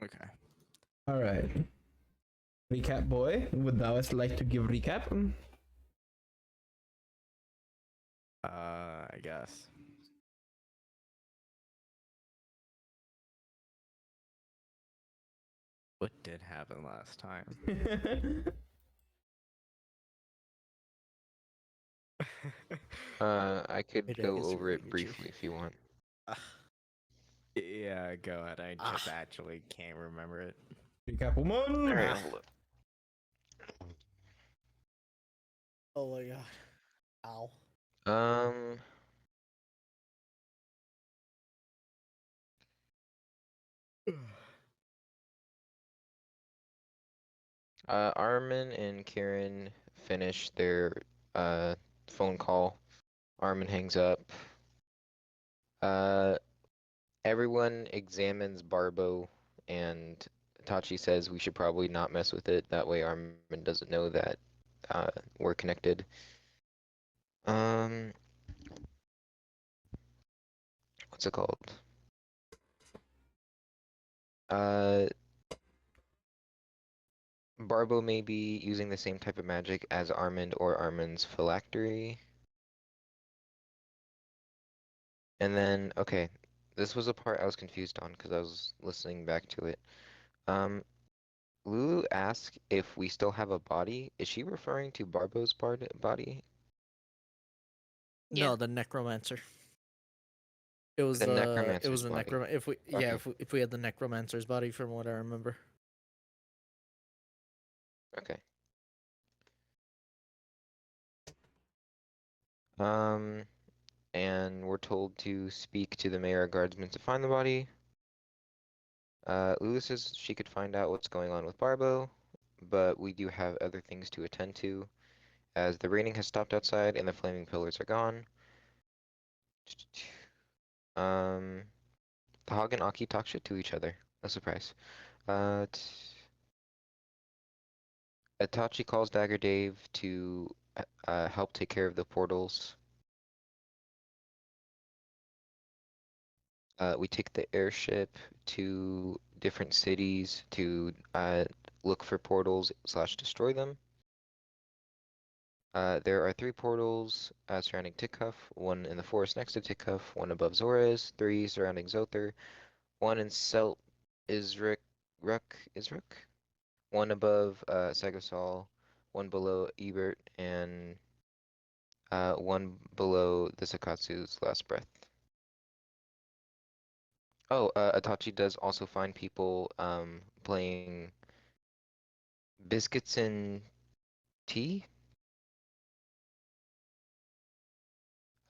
Okay. All right. Recap boy, would thou like to give recap? I guess. What did happen last time? I could It go is over really it good you. briefly if you want. Yeah, go ahead. I just actually can't remember it. Recap woman. All right, Ah. hold Oh my god. Ow. up. Armin and Kieran finish their uh phone call. Armin hangs up. Uh, Everyone examines Barbo, and Tachi says we should probably not mess with it. That way, Armin doesn't know that we're connected. Um, what's it called? Uh, Barbo may be using the same type of magic as Armand or Armand's phylactery. And then, okay, this was a part I was confused on because I was listening back to it. Um, Lulu asked if we still have a body. Is she referring to Barbo's body? Yeah. No, the necromancer. It was The necromancer's the body. if Okay, we had the necromancer's body from what I remember. okay. Um, and we're told to speak to the mayor guardsman to find the body. Lulu says she could find out what's going on with Barbo, but we do have other things to attend to, as the raining has stopped outside and the flaming pillars are gone. Um, the Hog and Aki talk shit to each other. No surprise. Uh, Itachi calls Dagger Dave to help take care of the portals. We take the airship to different cities to look for portals slash destroy them. There are 3 portals surrounding Tikhuf, 1 in the forest next to Tikhuf, 1 above Zorez, 3 surrounding Zother, 1 in Selt Isruk, 1 above Sagasol, 1 below Ebert, and 1 below the Sakatsu's last breath. Oh, Itachi does also find people playing Biscuits and Tea.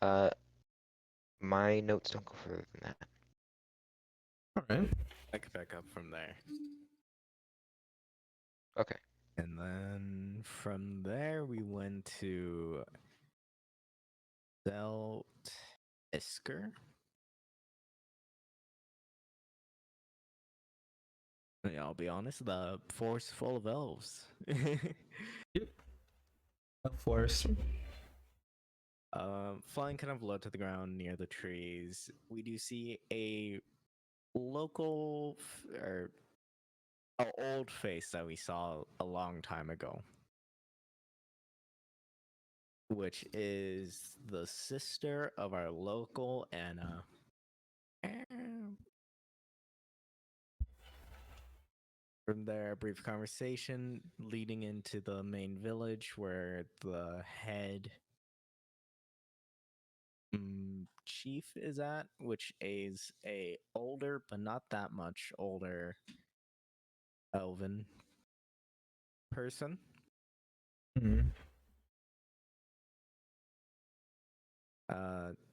Uh, my notes don't go further than that. All right. I could pick up from there. Okay. And then from there we went to Zelt Isker. Yeah, I'll be honest, the forest full of elves. Yep. Of course. Flying kind of low to the ground near the trees, we do see a local or an old face that we saw a long time ago, which is the sister of our local Anna. From there, a brief conversation leading into the main village where the head chief is at, which is a older but not that much older elven person. Mhm.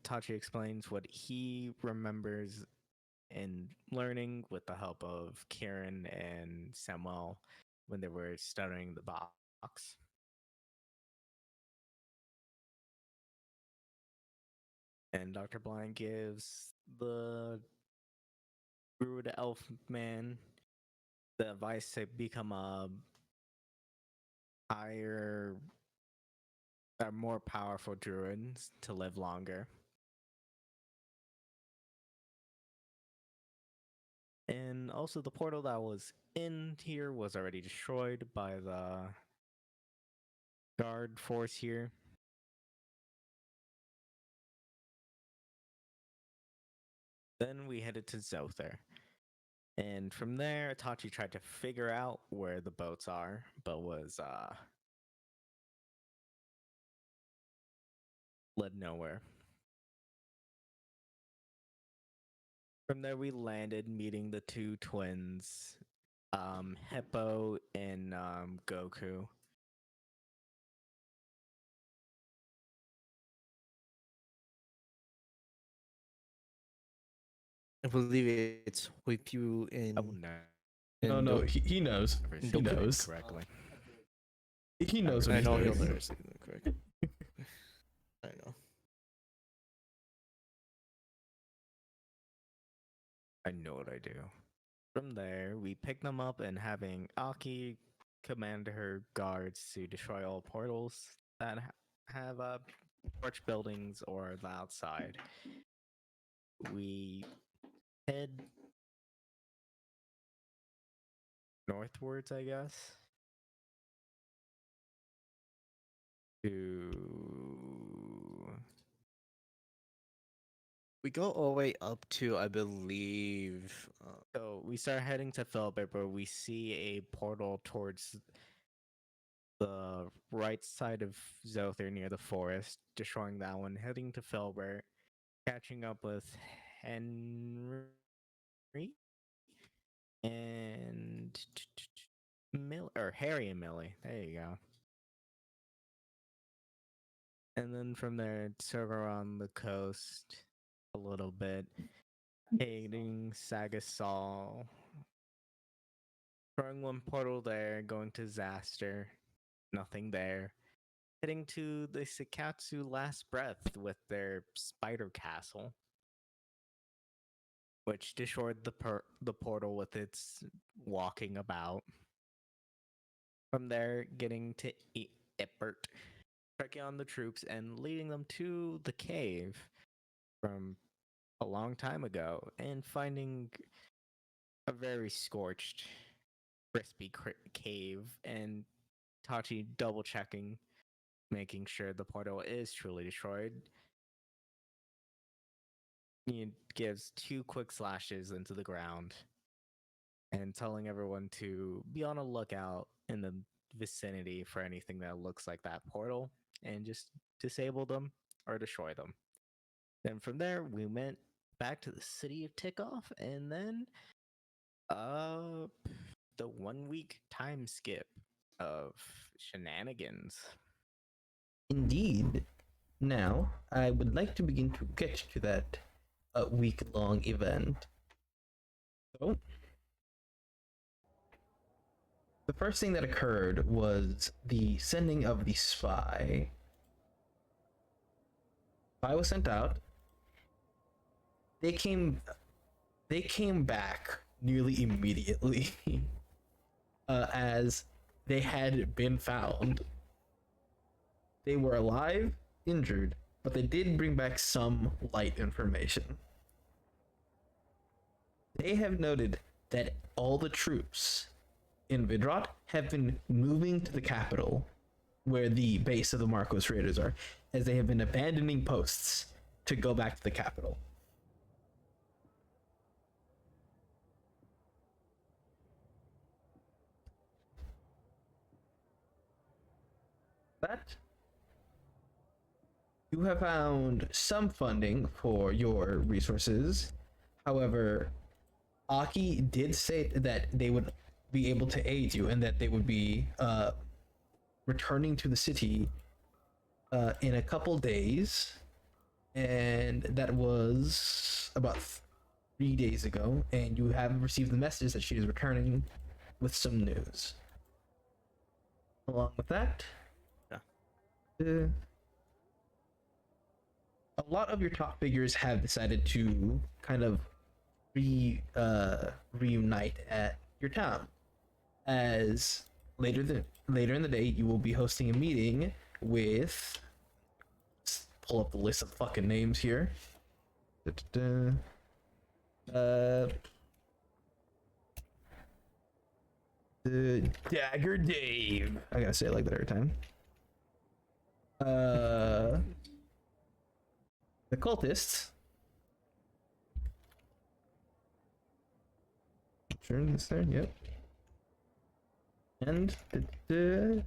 Tachi explains what he remembers in learning with the help of Kieran and Samuel when they were studying the box. And Dr. Blind gives the Druid Elf man the advice to become a higher, a more powerful druid to live longer. And also, the portal that was in here was already destroyed by the guard force here. Then we headed to Zother. And from there, Itachi tried to figure out where the boats are, but was led nowhere. From there, we landed, meeting the two twins, Hippo and Goku. I believe it's with you in. Oh no! No, no, he knows. He Don't put it knows. correctly. He knows what I he's know he'll doing. never say them correct. I know. I know what I do. From there, we pick them up and having Aki command her guards to destroy all portals that have porch buildings or the outside. We head northwards, I guess, to We go all the way up to, I believe. so we start heading to Philbert, where we see a portal towards the right side of Zother near the forest, destroying that one, heading to Philbert, catching up with Henry and Harry and Millie. There you go. And then from there, circle around the coast a little bit, hitting Sagasol, throwing one portal there, going to Zaster, nothing there. Heading to the Sakatsu Last Breath with their spider castle, which destroyed the portal with its walking about. From there, getting to Ippert, checking on the troops and leading them to the cave from a long time ago, and finding a very scorched, crispy cave, and Tachi double checking, making sure the portal is truly destroyed. He gives 2 quick slashes into the ground and telling everyone to be on a lookout in the vicinity for anything that looks like that portal and just disable them or destroy them. Then from there, we went back to the city of Tickoff, and then the 1 week time skip of shenanigans. Indeed. Now, I would like to begin to get to that week-long event. So, the first thing that occurred was the sending of the spy. Spy was sent out. They came back nearly immediately as they had been found. They were alive, injured, but they did bring back some light information. They have noted that all the troops in Vidrot have been moving to the capital, where the base of the Marcos Raiders are, as they have been abandoning posts to go back to the capital. That you have found some funding for your resources. However, Aki did say that they would be able to aid you and that they would be returning to the city in a couple days. And that was about 3 days ago. And you have received the message that she is returning with some news. Along with that, a lot of your top figures have decided to kind of reunite at your town, as later in the day you will be hosting a meeting with, let's pull up the list of fucking names here. The Dagger Dave. I gotta say it like that every time. The cultists. Sure, this there. Yep. And the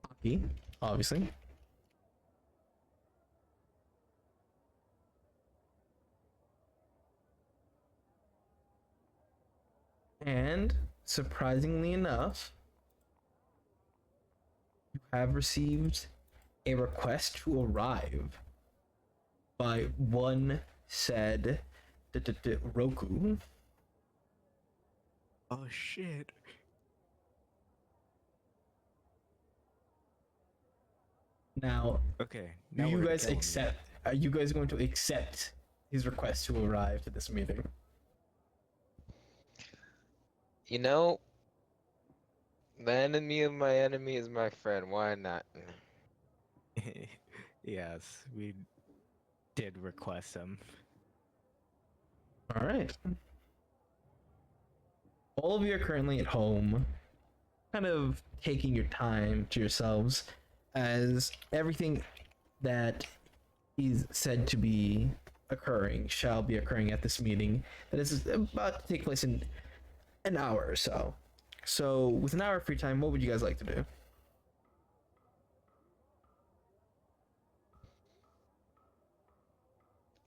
hockey, obviously. And surprisingly enough, you have received a request to arrive by one said Roku. Oh shit. Now, Okay. do now you we're guys killing me. accept? Are you guys going to accept his request to arrive to this meeting? You know, the enemy of my enemy is my friend. Why not? Yes, we did request him. All right. All of you are currently at home, kind of taking your time to yourselves as everything that is said to be occurring shall be occurring at this meeting that is about to take place in an hour or so. So, with an hour of free time, what would you guys like to do?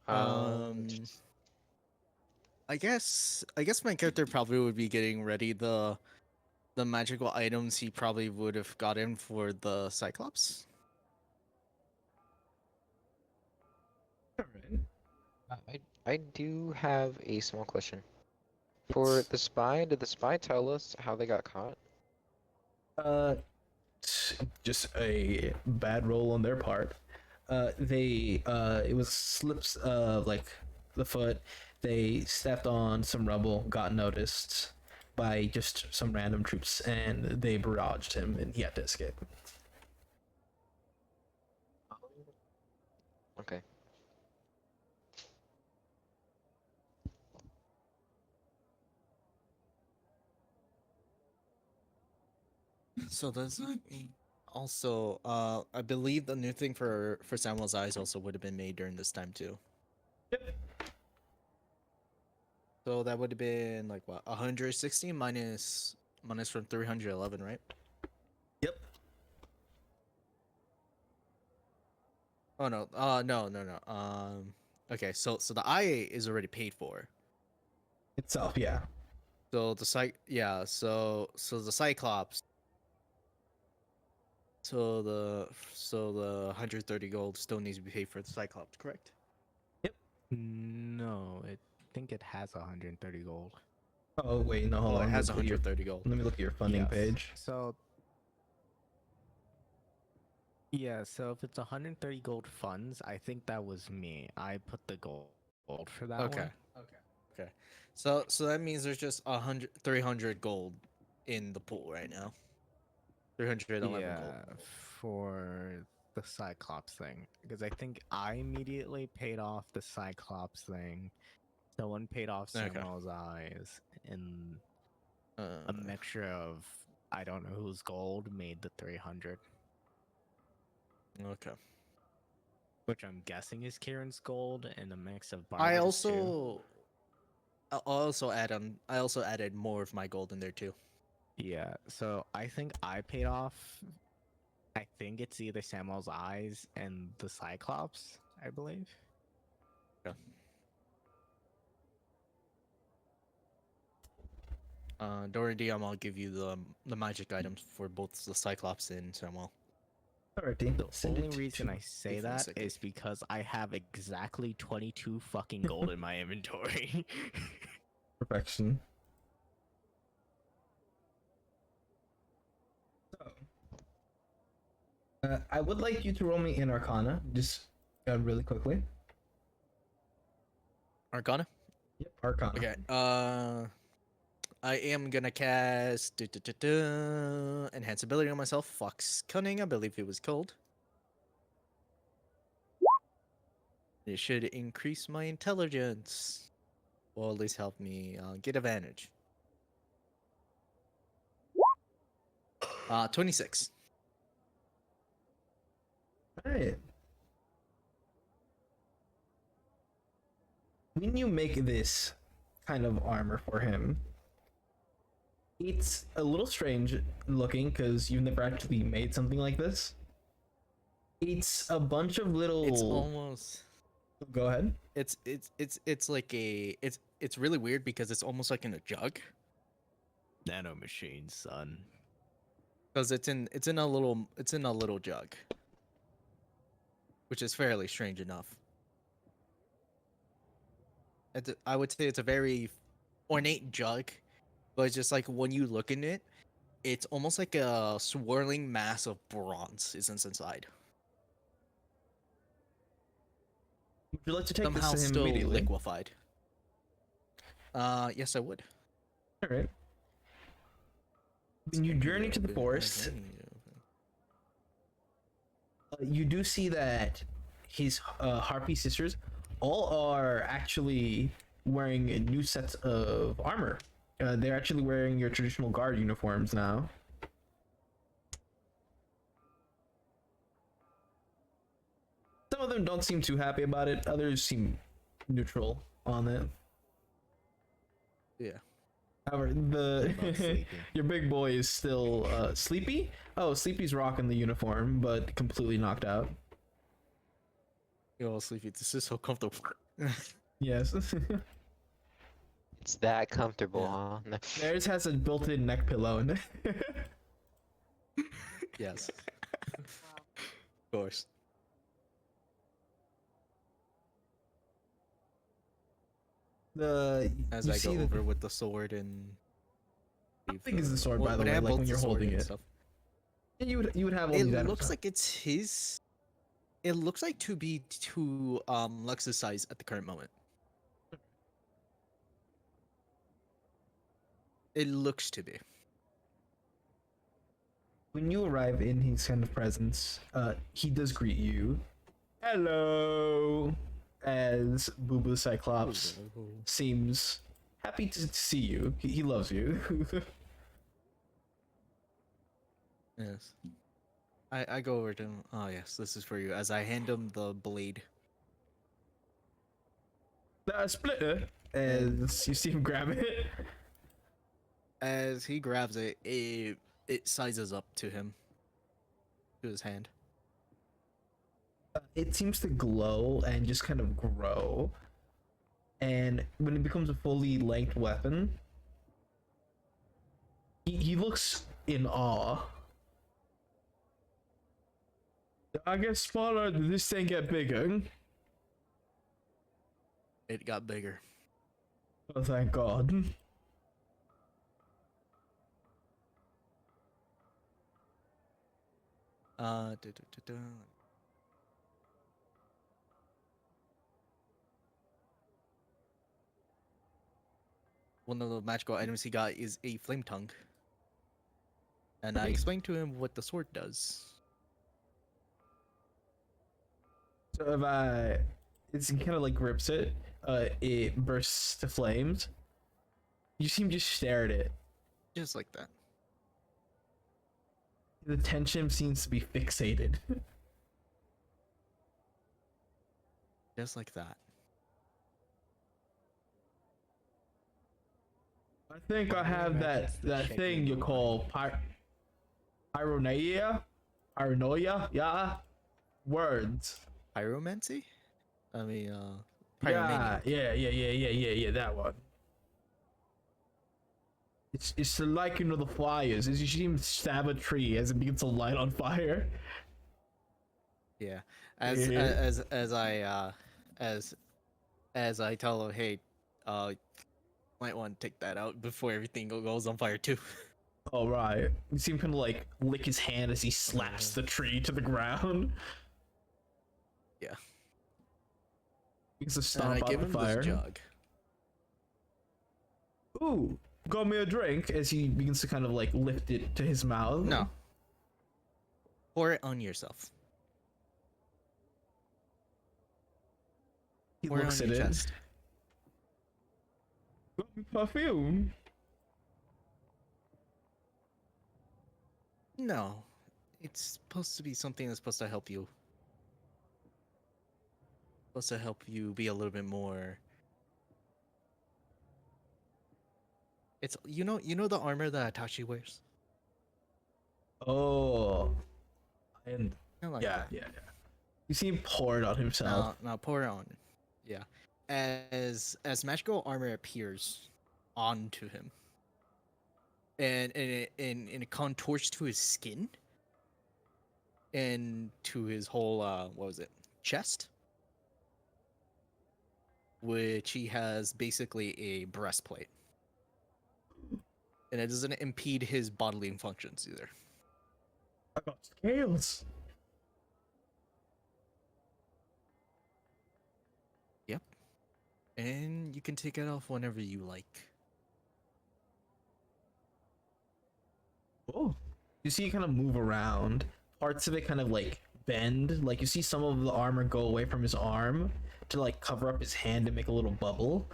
Um, I guess my character probably would be getting ready the magical items he probably would have gotten for the Cyclops. All right. I do have a small question. For the spy, did the spy tell us how they got caught? Uh, just a bad roll on their part. It was slips like the foot. They stepped on some rubble, got noticed by just some random troops, and they barraged him, and he had to escape. Okay. So does that mean also I believe the new thing for Samuel's eyes also would have been made during this time too. Yep. So that would have been like what 160 minus from 311, right? Yep. Oh no. No. Okay, so the eye is already paid for. Itself, yeah. So so the Cyclops. So the 130 gold still needs to be paid for the Cyclops, correct? No, I think it has 130 gold. Oh wait, no, hold Oh, on. it let me has look at your- 130 gold. Let me look at your funding Yes. page. So yeah, so if it's 130 gold funds, I think that was me. I put the gold for that Okay. one. Okay. So that means there's just 300 gold in the pool right now. 311 Yeah, gold. for the Cyclops thing. Because I think I immediately paid off the Cyclops thing. Someone paid off Okay. Samuel's eyes, and a Uh, mixture of I don't know whose gold made the 300, okay. which I'm guessing is Kieran's gold, and a mix of I Barnabas too. I also added more of my gold in there too. Yeah, so I think I paid off. I think it's either Samuel's eyes and the Cyclops, I believe. During DM, I'll give you the magic items for both the Cyclops and Samuel. Alrighty. The Send only it reason to I say for a that second. is because I have exactly 22 fucking gold in my inventory. perfection. So, I would like you to roll me in Arcana, just really quickly. Arcana. Yep, Arcana. Okay. I am gonna cast enhance ability on myself. Fox Cunning. I believe it was called. It should increase my intelligence, or at least help me get advantage. 26. Alright. When you make this kind of armor for him, it's a little strange looking because you've never actually made something like this. It's a bunch of little. It's almost. Go ahead. It's like a it's really weird because it's almost like in a jug Nano machines, son. because it's in a little jug, which is fairly strange enough. I would say it's a very ornate jug, but it's just like when you look in it, it's almost like a swirling mass of bronze is inside. Would you like to take Somehow this to him still immediately? liquefied. Yes, I would. All right. When you journey to the forest, you do see that his harpy sisters all are actually wearing new sets of armor. They're actually wearing your traditional guard uniforms now. Some of them don't seem too happy about it. Others seem neutral on it. Yeah. However, About sleeping. your big boy is still sleepy. Oh, Sleepy's rocking the uniform, but completely knocked out. Yo, sleepy. This is so comfortable. Yes. It's that comfortable, Yeah. huh? No. Theirs has a built-in neck pillow in it. Yes. Of course. As you I see go that- over with the sword and. How big is the sword, by the would I way, have like both when the you're sword holding and it? stuff? You would have all It these items looks on. like it's his. It looks like to be to Lux's size at the current moment. It looks to be. When you arrive in his kind of presence, he does greet you. Hello, as Boo Boo Cyclops seems happy to see you. He loves you. Yes. I go over to him. Oh yes, this is for you. As I hand him the blade. That splitter, as you see him grab it. As he grabs it, it sizes up to him. To his hand. It seems to glow and just kind of grow. And when it becomes a fully length weapon, he looks in awe. I get smaller, did this thing get bigger? It got bigger. Oh, thank God. Da. One of the magical items he got is a flame tongue. And I Right. explained to him what the sword does. So it's kind of like grips it, it bursts to flames. You seem to just stare at it. Just like that. The tension seems to be fixated. Just like that. I think I have that thing you call Pyronoia? Paranoia? Yeah? Words. Pyromancy? I mean, Yeah, pyromania. yeah, that one. It's the liking of the fires. As you see him stab a tree as it begins to light on fire. Yeah. As Yeah. as I tell him, hey, might want to take that out before everything goes on fire too. All right. You see him kind of like lick his hand as he slaps the tree to the ground. Yeah. He gets to And stomp I out give the him fire. this jug. Ooh, got me a drink as he begins to kind of like lift it to his mouth. No. Pour it on yourself. He Pour it looks on at your it. chest. Got me perfume. No, it's supposed to be something that's supposed to help you. Supposed to help you be a little bit more. It's you know the armor that Atashi wears. Oh, and Kinda like yeah, that. yeah, yeah. You see him pour it on himself. Now pour it on. Yeah, as magical armor appears onto him, and it contours to his skin, and to his whole what was it, chest, which he has basically a breastplate, and it doesn't impede his bodily functions either. I got scales. Yep, and you can take it off whenever you like. Oh, you see it kind of move around. Parts of it kind of like bend. Like you see some of the armor go away from his arm to like cover up his hand and make a little bubble,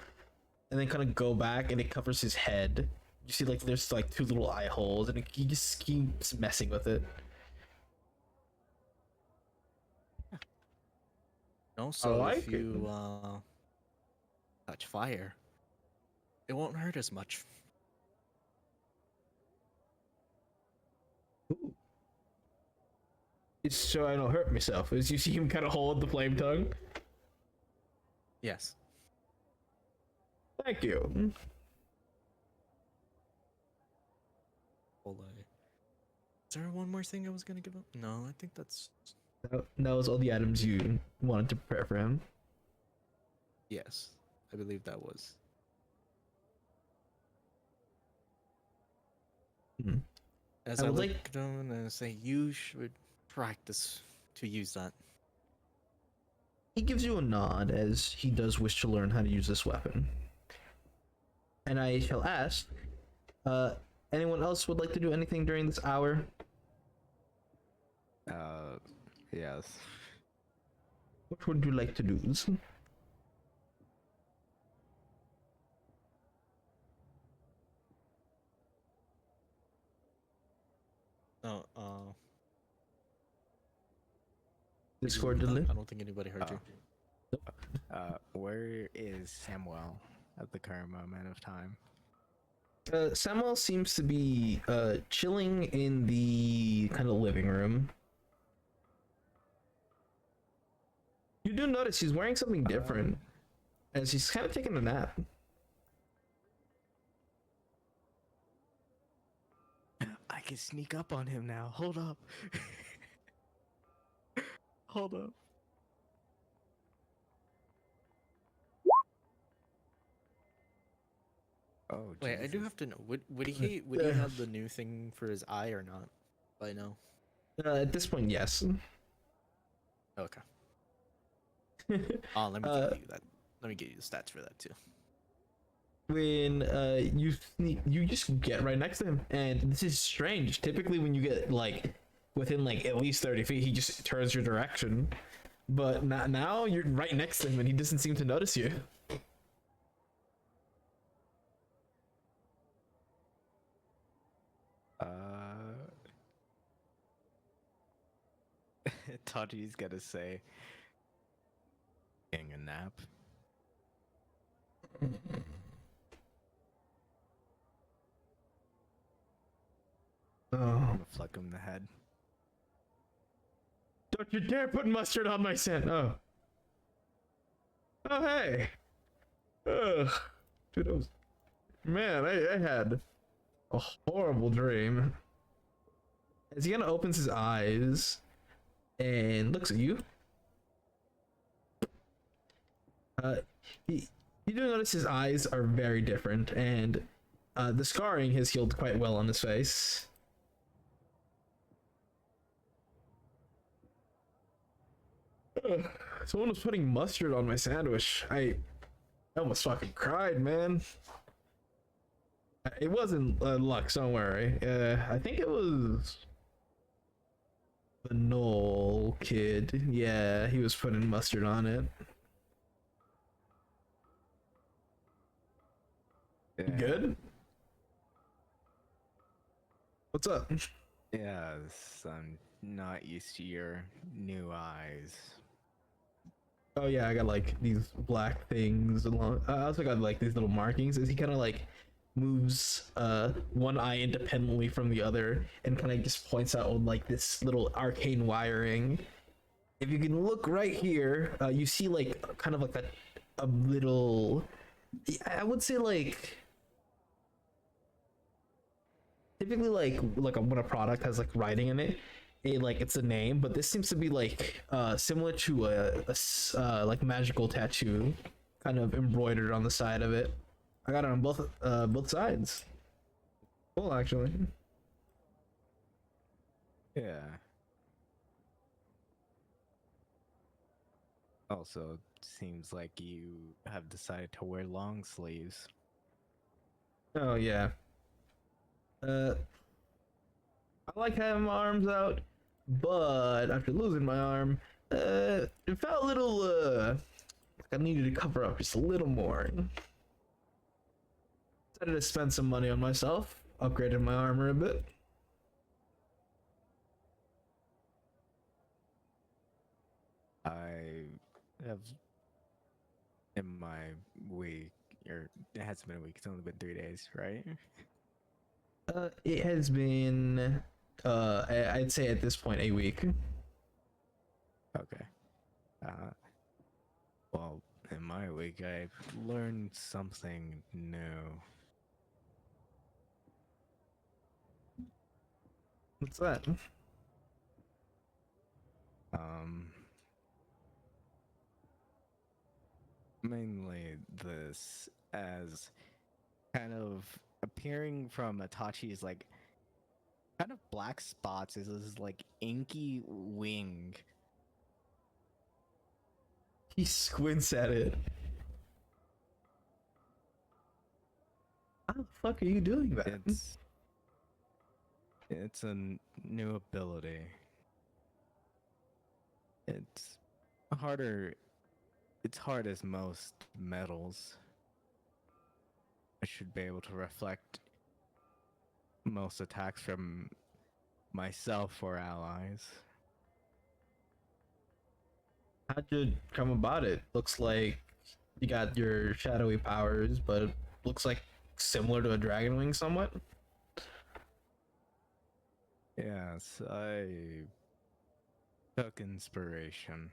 and then kind of go back and it covers his head. You see like there's like two little eye holes, and he just keeps messing with it. No, so like if it. you touch fire, it won't hurt as much. Ooh. It's so I don't hurt myself. As you see him kind of hold the flame tongue. Yes. Thank you. Hold on. Is there one more thing I was gonna give him? No, I think that's That was all the items you wanted to prepare for him. yes. I believe that was. Mhm. As I I would look like- at him and say, you should practice to use that. He gives you a nod as he does wish to learn how to use this weapon. And I shall ask, anyone else would like to do anything during this hour? Yes. What would you like to do? Oh, Discord delay? I don't think anybody heard you. Where is Samuel at the current moment of time? Samuel seems to be chilling in the kind of living room. You do notice he's wearing something different, as he's kind of taking a nap. I can sneak up on him now. Hold up. Hold up. Oh, Wait, I do Jesus. have to know. Would he have the new thing for his eye or not? By now. At this point, yes. Okay. Let me give you that. Let me give you the stats for that too. When you just get right next to him, and this is strange. Typically when you get like within like at least 30 feet, he just turns your direction, but now you're right next to him and he doesn't seem to notice you. Taji's gonna say, "Getting a nap." I'm Oh, gonna flick him in the head. don't you dare put mustard on my scent. Oh hey. Ugh. Dude, that was... man, I had a horrible dream. As he kind of opens his eyes and looks at you, you do notice his eyes are very different, and the scarring has healed quite well on his face. Ugh, someone was putting mustard on my sandwich. I almost fucking cried, man. It wasn't Lux, don't worry. I think it was the Knoll kid. Yeah, he was putting mustard on it. You Yeah. good? What's up? Yes, I'm not used to your new eyes. Oh yeah, I got like these black things along. I also got like these little markings as he kind of like moves one eye independently from the other and kind of just points out on like this little arcane wiring. If you can look right here, you see like kind of like a little. I would say like typically like when a product has like writing in it, like it's a name, but this seems to be like similar to like magical tattoo kind of embroidered on the side of it. I got it on both sides. Cool, actually. Yeah. Also, seems like you have decided to wear long sleeves. Oh yeah. uh I like having my arms out, but after losing my arm, it felt a little like I needed to cover up just a little more. Decided to spend some money on myself, upgraded my armor a bit. I have in my week, or it hasn't been a week. It's only been 3 days, right? It has been, I'd say at this point a week. Okay. Uh, well, in my week, I've learned something new. What's that? Um, Mainly this as kind of appearing from Itachi's like kind of black spots is this like inky wing. He squints at it. How the fuck are you doing that? It's a new ability. It's harder. It's hard as most metals. I should be able to reflect most attacks from myself or allies. How'd you come about it? Looks like you got your shadowy powers, but it looks like similar to a dragon wing somewhat. Yes, I took inspiration,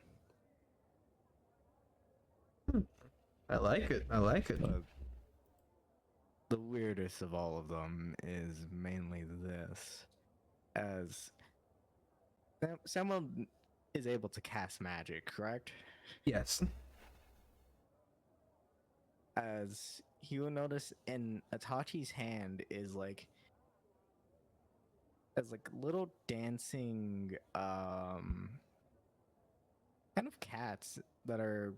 I like it. I like it. but the weirdest of all of them is mainly this. As someone is able to cast magic, correct? Yes. As you will notice in Itachi's hand is like as like little dancing kind of cats that are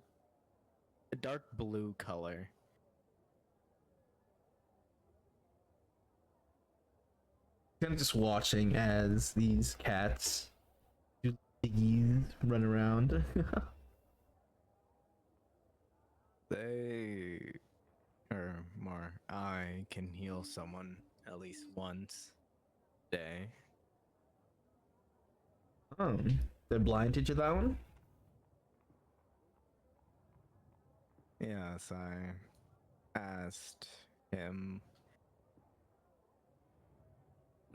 a dark blue color. Kind of just watching as these cats do these run around. They or more I can heal someone at least once a day. Oh, they're blind to that one. Yes, I asked him.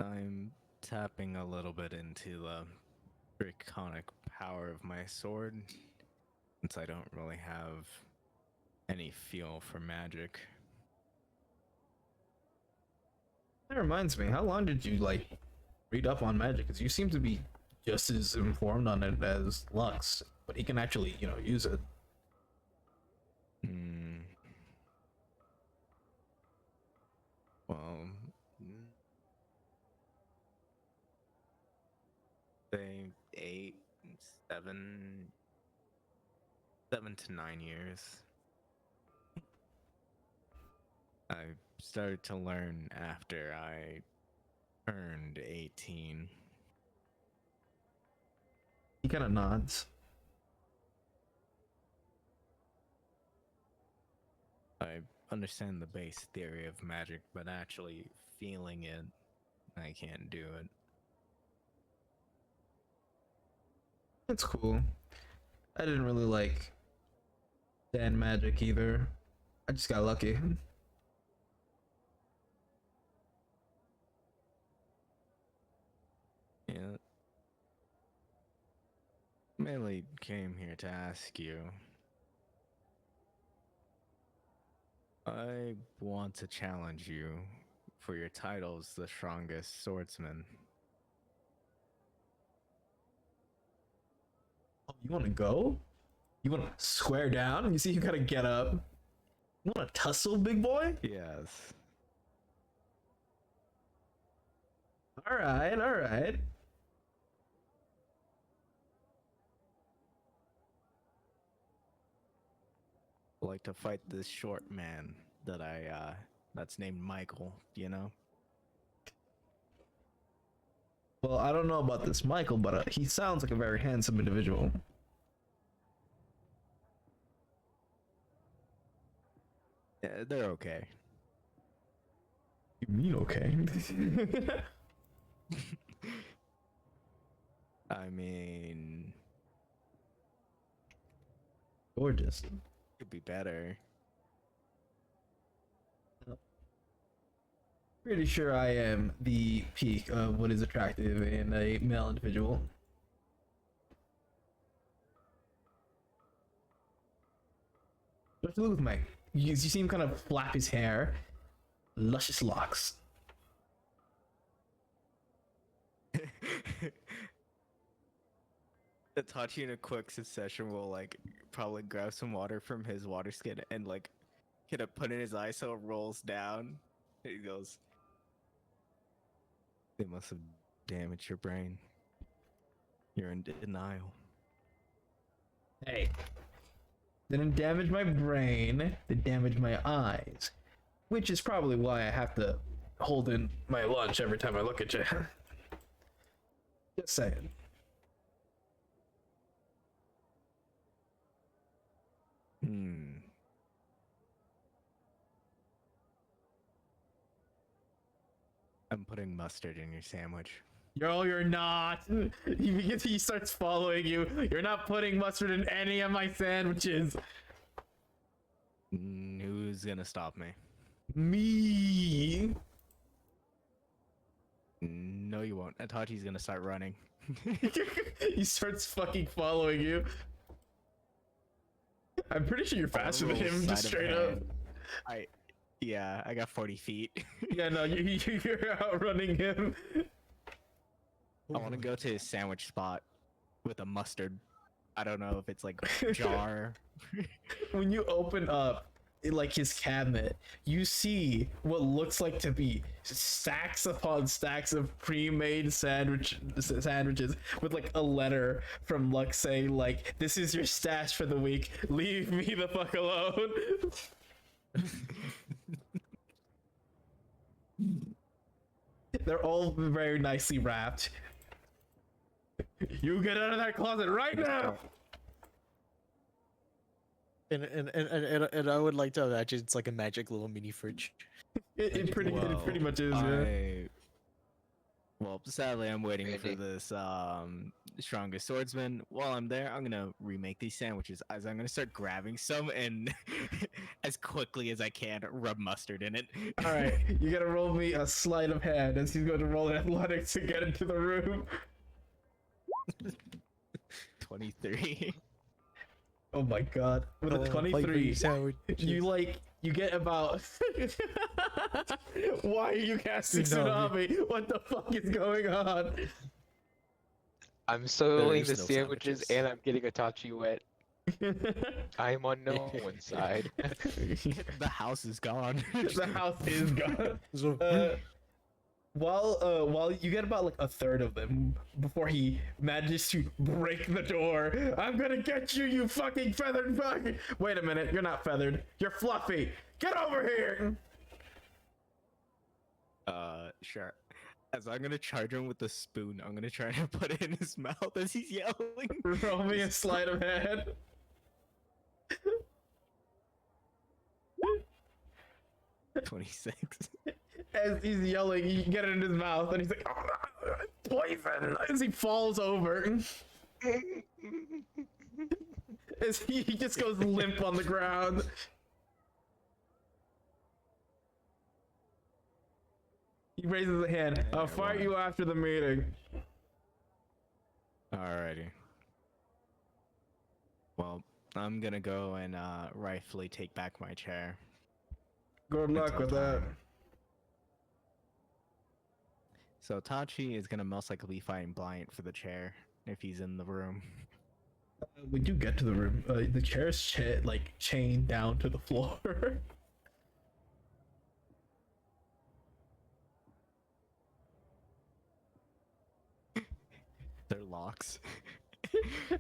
I'm tapping a little bit into the draconic power of my sword since I don't really have any feel for magic. That reminds me. How long did you like read up on magic? Because you seem to be just as informed on it as Lux, but he can actually, use it. Hmm. Well, say 8, 7 to 9 years. I started to learn after I turned 18. He kind of nods. I understand the base theory of magic, but actually feeling it, I can't do it. It's cool. I didn't really like Dan Magic either. I just got lucky. Yeah. Mainly came here to ask you. I want to challenge you for your title as the strongest swordsman. Oh, you want to go? You want to square down? You see, you gotta get up. You want to tussle, big boy? Yes. All right, all right. I'd like to fight this short man that that's named Michael, you know? Well, I don't know about this Michael, but he sounds like a very handsome individual. Yeah, they're okay. You mean okay? I mean, Gorgeous. could be better. Pretty sure I am the peak of what is attractive in a male individual. Just look with Mike. You see him kind of flap his hair, luscious locks. Itachi in a quick succession will like probably grab some water from his water skin and like get it put in his eye so it rolls down. He goes, they must have damaged your brain. You're in denial. Hey, they didn't damage my brain, they damaged my eyes, which is probably why I have to hold in my lunch every time I look at you. Just saying. Hmm. I'm putting mustard in your sandwich. You're not. He starts following you. You're not putting mustard in any of my sandwiches. Who's gonna stop me? Me. No, you won't. Itachi's gonna start running. He starts fucking following you. I'm pretty sure you're faster than him, just straight up. Yeah, I got 40 feet. Yeah, no, you're outrunning him. I want to go to his sandwich spot with a mustard. I don't know if it's like jar. When you open up like his cabinet, you see what looks like to be stacks upon stacks of pre-made sandwiches with like a letter from Lux saying like, "This is your stash for the week. Leave me the fuck alone." They're all very nicely wrapped. You get out of that closet right now. And I would like to imagine it's like a magic little mini fridge. It pretty much is. Yeah. Well, sadly, I'm waiting for Randy. this strongest swordsman. While I'm there, I'm gonna remake these sandwiches. As I'm gonna start grabbing some and as quickly as I can rub mustard in it. All right, you gotta roll me a sleight of hand as he's going to roll an athletics to get into the room. 23. Oh my god. With a 23, you get about. Why are you casting tsunami? What the fuck is going on? I'm soloing is the no sandwiches sandwiches. and I'm getting Itachi wet. I'm on no one's side. The house is gone. The house is gone. So, While you get about like a third of them before he manages to break the door. I'm gonna get you, you fucking feathered fuck! Wait a minute, you're not feathered. You're fluffy. Get over here! Sure. As I'm gonna charge him with the spoon, I'm gonna try to put it in his mouth as he's yelling. Roll me a sleight of hand. 26. As he's yelling, you get it in his mouth, and he's like, "Oh, poison!" As he falls over. As he just goes limp on the ground. He raises a hand. I'll fight you after the meeting. Alrighty. Well, I'm gonna go and rightfully take back my chair. Good luck Until with that. time. So Tachi is gonna most likely be fighting Bryant for the chair if he's in the room. We do get to the room. The chair's like chained down to the floor. They're locks.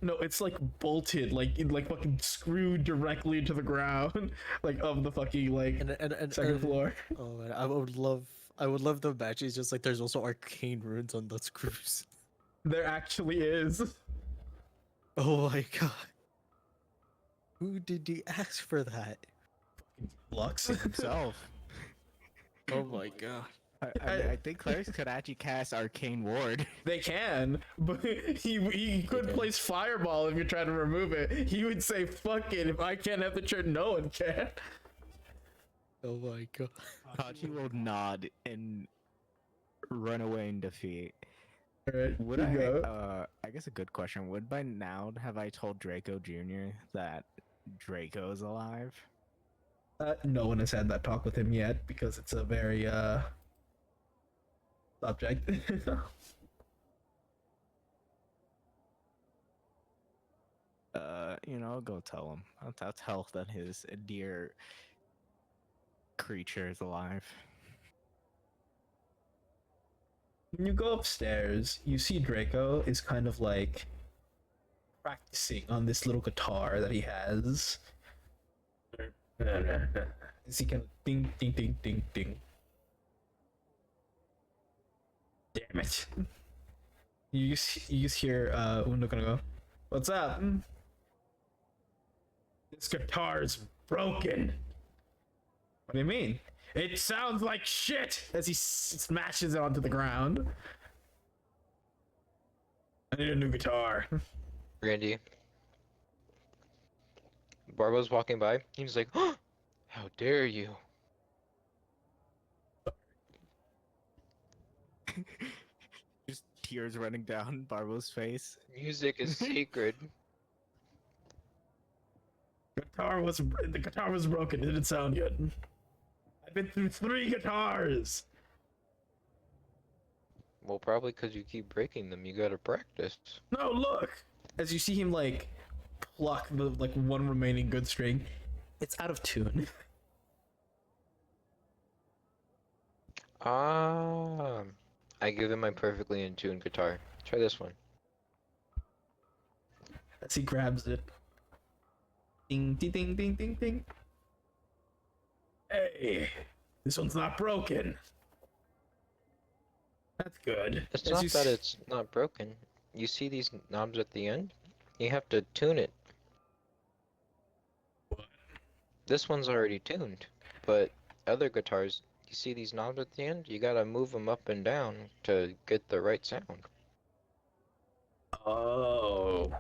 No, it's like bolted, like fucking screwed directly into the ground, like of the fucking like And second floor. Oh man, I would love the match. It's just like there's also arcane runes on the screws. There actually is. Oh my god. Who did you ask for that? Lux. Himself. Oh my god. I think clerics could actually cast Arcane Ward. They can, but he could place Fireball if you're trying to remove it. He would say, "Fuck it! If I can't have the chair, no one can." Oh my god. Tachi will nod and run away in defeat. Alright, Would you I? go. I guess a good question. Would by now have I told Draco Jr. that Draco's alive? No one has had that talk with him yet because it's a very subject. I'll go tell him. I'll tell that his dear creature is alive. When you go upstairs, you see Draco is kind of like practicing on this little guitar that he has. Is he kind of ding, ding, ding, ding, ding? Damn it! You just hear Uno gonna go, "What's up? This guitar's broken." What do you mean? It sounds like shit! As he smashes it onto the ground. I need a new guitar. Randy. Barbo's walking by. He's like, "Oh, how dare you?" Just tears running down Barbo's face. Music is sacred. The guitar was broken. It didn't sound good. I've been through 3 guitars. Well, probably because you keep breaking them. You gotta practice. No, look. As you see him like pluck the like one remaining good string, it's out of tune. Ah, I give him my perfectly in tune guitar. Try this one. As he grabs it. Ding, ding, ding, ding, ding, ding. Hey, this one's not broken. That's good. It's As not you that s- it's not broken. You see these knobs at the end? You have to tune it. This one's already tuned, but other guitars, you see these knobs at the end? You gotta move them up and down to get the right sound. Oh.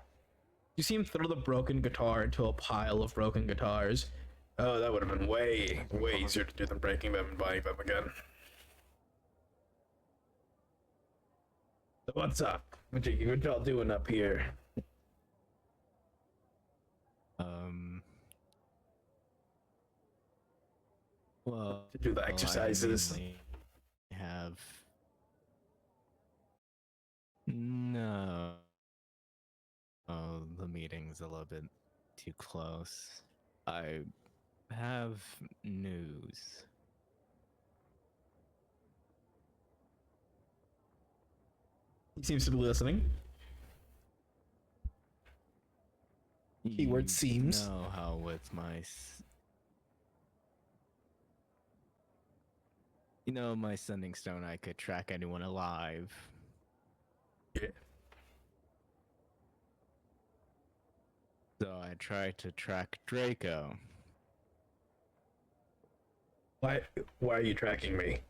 You see him throw the broken guitar into a pile of broken guitars. Oh, that would have been way easier to do than breaking them and buying them again. So what's up? What y'all doing up here? Well, To do the I exercises. mainly have no. Oh, the meeting's a little bit too close. I have news. He seems to be listening. Keyword You seems. know how with my my sending stone, I could track anyone alive. Yeah. So I tried to track Draco. Why are you tracking me?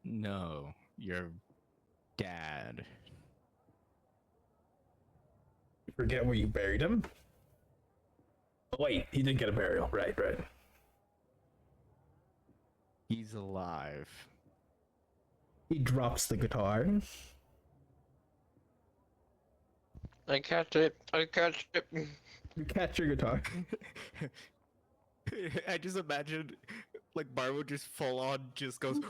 No, your dad. Forget where you buried him? Oh, wait, he didn't get a burial. Right. He's alive. He drops the guitar. I catch it. I catch it. You catch your guitar. I just imagine like Barbo just full on just goes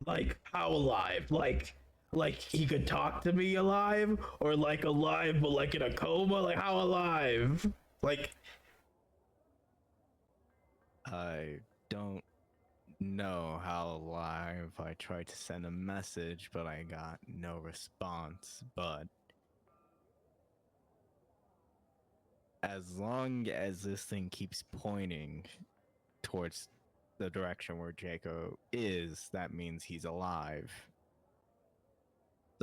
Like, how alive? Like he could talk to me alive? Or like alive but like in a coma? Like, how alive? Like, I don't know how alive. I tried to send a message, but I got no response. But as long as this thing keeps pointing towards the direction where Jaco is, that means he's alive.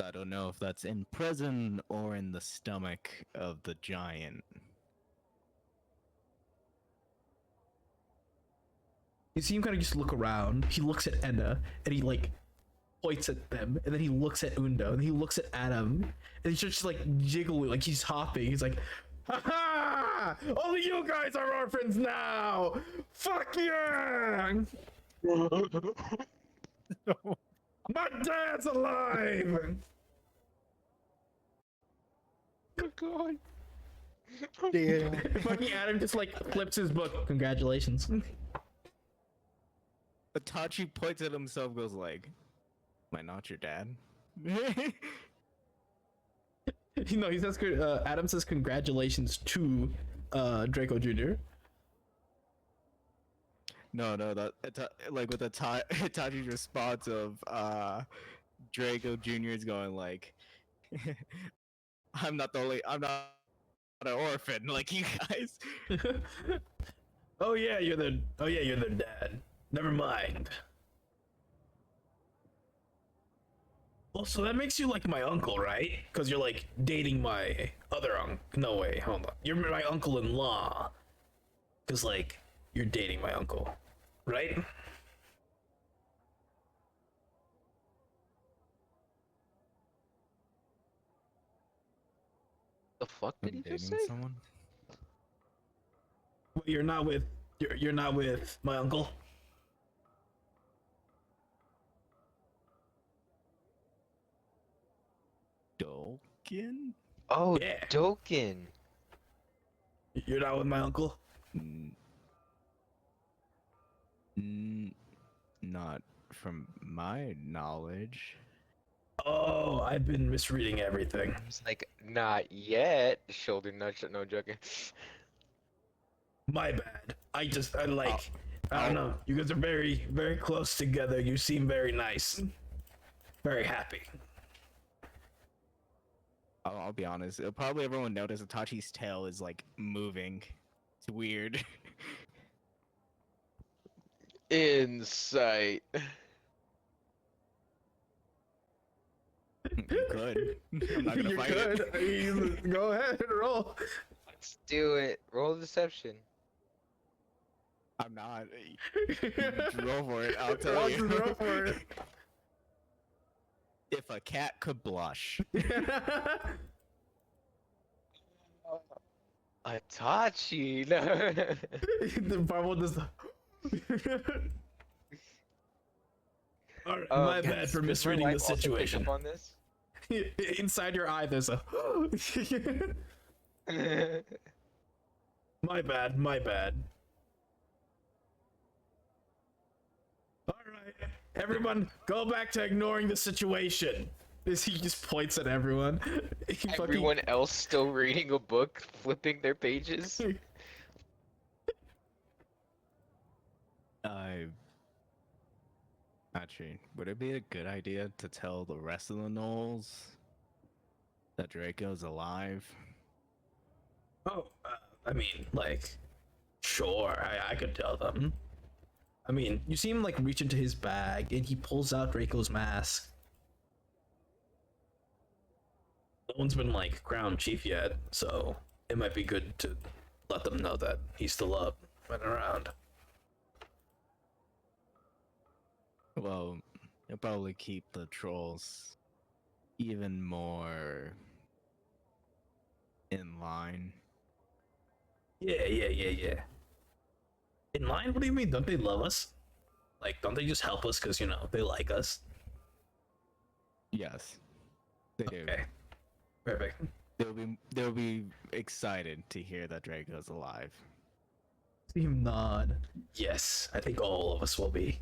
I don't know if that's in prison or in the stomach of the giant. you see him kind of just look around. He looks at Enna and he like points at them, and then he looks at Undo and he looks at Adam, and he's just like jiggling, like he's hopping. He's like, "Ha ha! Only you guys are orphans now! Fuck yeah! My dad's alive!" Oh god. Damn. Fucking Adam just like flips his book. Congratulations. Itachi points at himself, goes like, "Am I not your dad?" You know, he says, Adam says congratulations to Draco Jr. No, that like with Itachi's response of Draco Jr. is going like, I'm not an orphan like you guys. Oh yeah, you're the dad. Never mind. Well, so that makes you like my uncle, right? Because you're like dating my other uncle. No way, hold on. You're my uncle-in-law. Because like you're dating my uncle, right? The fuck did he just say? Someone? Well, you're not with my uncle. Dolkin? Oh, Yeah. Doken. You're not with my uncle. Not from my knowledge. Oh, I've been misreading everything. I was like, not yet. Shoulder nudge. No joking. My bad. I like. I don't Oh. know. You guys are very, very close together. You seem very nice. Very happy. I'll be honest. Probably everyone noticed Itachi's tail is like moving. It's weird. Insight. You could. I'm not gonna You fight could. it. I mean, go ahead, roll. Let's do it. Roll deception. I'm not. Roll for it. I'll tell Roll you. for it. If a cat could blush. Itachi. No. The Marvel does. Alright, Oh, my does- bad for does my misreading wife the also pick situation. up on this? Inside your eye, there's a. My bad. Alright, everyone, go back to ignoring the situation. As he just points at everyone. He fucking- Everyone else still reading a book, flipping their pages. Actually, would it be a good idea to tell the rest of the Knolls that Draco's alive? Oh, I mean, like, sure, I could tell them. I mean, you see him like reach into his bag and he pulls out Draco's mask. No one's been like crowned chief yet, so it might be good to let them know that he's still up and around. Well, It'll probably keep the trolls even more in line. Yeah. In line? What do you mean? Don't they love us? Like, don't they just help us because, you know, they like us? Yes, they do. Okay. Perfect. They'll be excited to hear that Draco's alive. Team nod. Yes, I think all of us will be.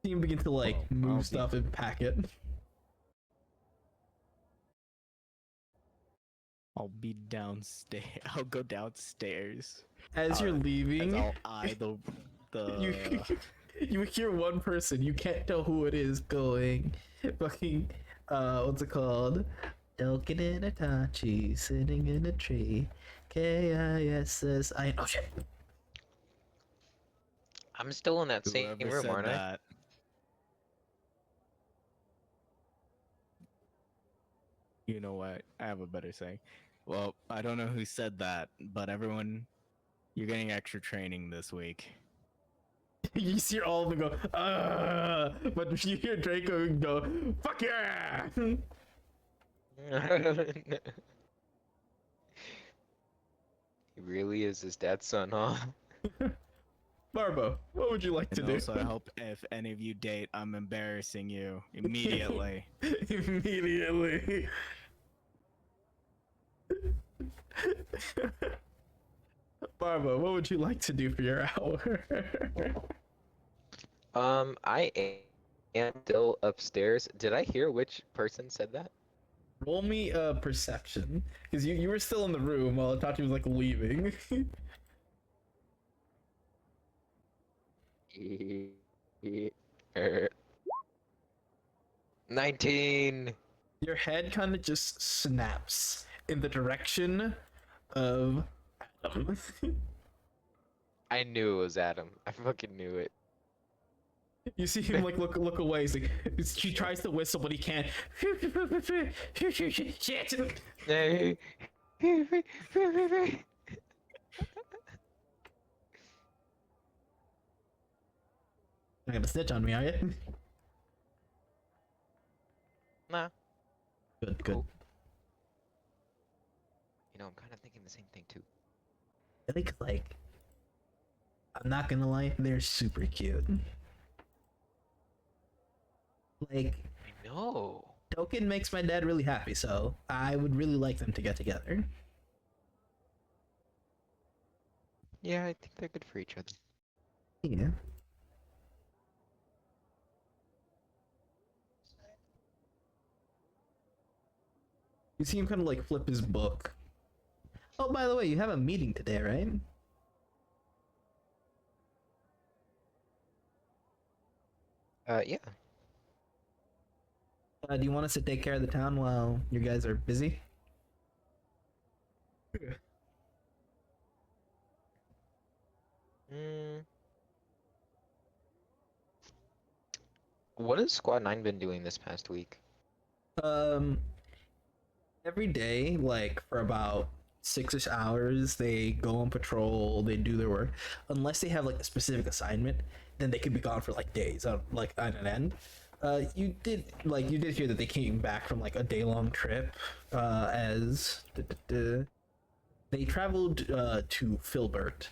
Team begin to like Well, I'll move be- stuff and pack it. I'll be downstairs. I'll go downstairs. As you're As leaving, I'll eye the you you hear one person, you can't tell who it is, going fucking what's it called? Doken in a Tachi, sitting in a tree. K-I-S-S-I. Oh shit. I'm still in that same whoever room, said aren't I? that. You know what? I have a better saying. Well, I don't know who said that, but everyone, you're getting extra training this week. You see all of them go, but you hear Draco go, fuck yeah! He really is his dad's son, huh? Barbo, what would you like to And do? also, I hope if any of you date, I'm embarrassing you immediately. Immediately. Barbo, what would you like to do for your hour? I am still upstairs. Did I hear which person said that? Roll me a perception, because you were still in the room while Itachi was like leaving. 19. Your head kind of just snaps in the direction of Adam. I knew it was Adam. I fucking knew it. You see him like look away. He's like, he tries to whistle, but he can't. Shit! Hey. Not gonna snitch on me, are you? Nah. Good. Cool. You know, I'm kind of thinking the same thing too. I think like, I'm not gonna lie, they're super cute. Like, I know. Token makes my dad really happy, so I would really like them to get together. Yeah, I think they're good for each other. Yeah. You see him kind of like flip his book. Oh, by the way, you have a meeting today, right? Yeah. Do you want us to take care of the town while you guys are busy? Mm. What has Squad 9 been doing this past week? Um, every day, like for about 6-ish hours, they go on patrol, they do their work. Unless they have like a specific assignment, then they could be gone for like days, like on an end. You did hear that they came back from like a day-long trip, they traveled to Filbert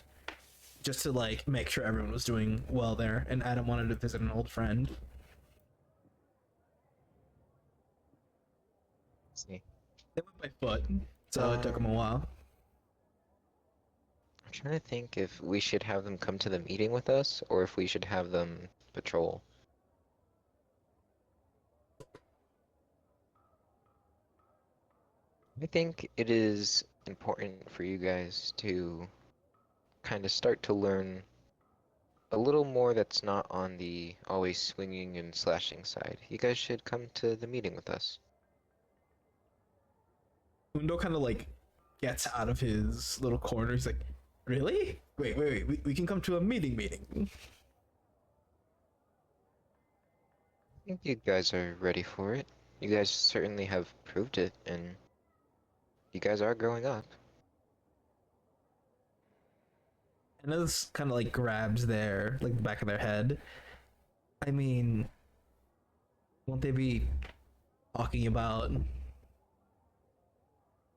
just to like make sure everyone was doing well there, and Adam wanted to visit an old friend. See. They went by foot, so it took them a while. I'm trying to think if we should have them come to the meeting with us or if we should have them patrol. I think it is important for you guys to kind of start to learn a little more that's not on the always swinging and slashing side. You guys should come to the meeting with us. Mundo kind of like gets out of his little corner. He's like, "Really? Wait. We can come to a meeting." I think you guys are ready for it. You guys certainly have proved it, and you guys are growing up. And this kind of like grabs their like the back of their head. I mean, won't they be talking about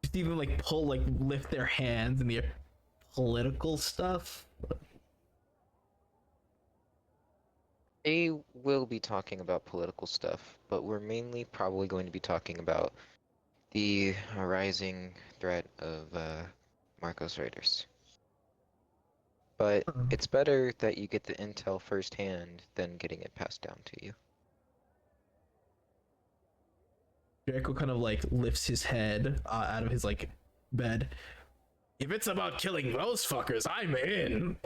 just even like pull like lift their hands in the political stuff? They will be talking about political stuff, but we're mainly probably going to be talking about the rising threat of Marcos Raiders. But Uh, it's better that you get the intel firsthand than getting it passed down to you. Draco kind of like lifts his head out of his like bed. If it's about killing those fuckers, I'm in.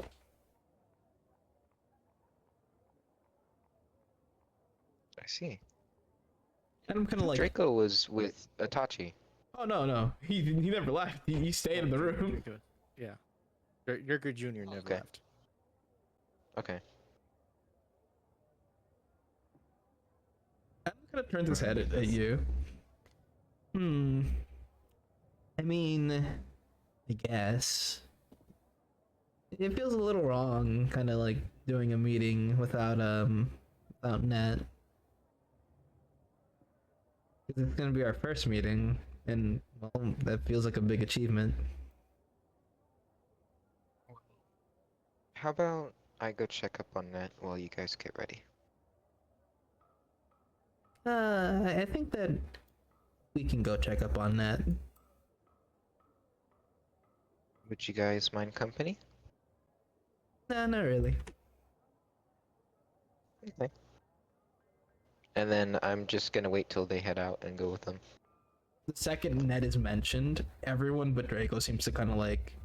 I see. And I'm kind of like, Draco was with Itachi. oh no, he never left. He stayed in the room. Yeah. Yerger Jr. never Okay. left. Okay. Adam kind of turns his head at you. I mean, I guess it feels a little wrong, kind of like doing a meeting without Nat. 'Cause it's gonna be our first meeting, and well, that feels like a big achievement. How about I go check up on that while you guys get ready? I think that we can go check up on Nat. Would you guys mind company? Nah, not really. Okay. And then I'm just gonna wait till they head out and go with them. The second Ned is mentioned, everyone but Draco seems to kind of like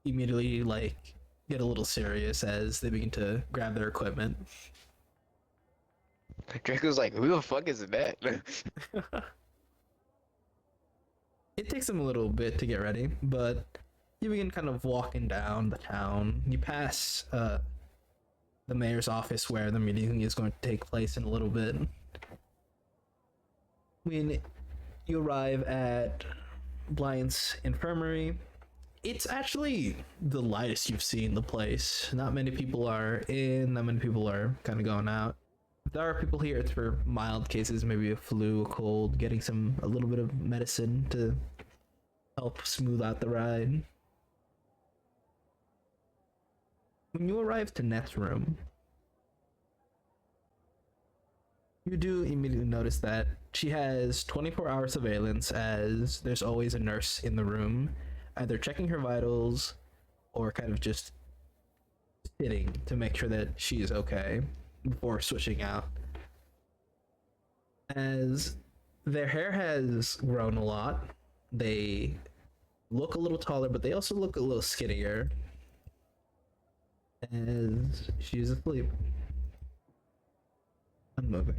immediately like get a little serious as they begin to grab their equipment. Draco's like, who the fuck is that? It takes them a little bit to get ready, but you begin kind of walking down the town. You pass the mayor's office where the meeting is going to take place in a little bit. When you arrive at Blyant's infirmary, it's actually the lightest you've seen the place. Not many people are in, not many people are kind of going out. If there are people here, it's for mild cases, maybe a flu, a cold, getting a little bit of medicine to help smooth out the ride. When you arrive to Net's room, you do immediately notice that she has 24-hour surveillance, as there's always a nurse in the room, either checking her vitals or kind of just sitting to make sure that she is okay before switching out. As their hair has grown a lot, they look a little taller, but they also look a little skinnier, as she's asleep, unmoving.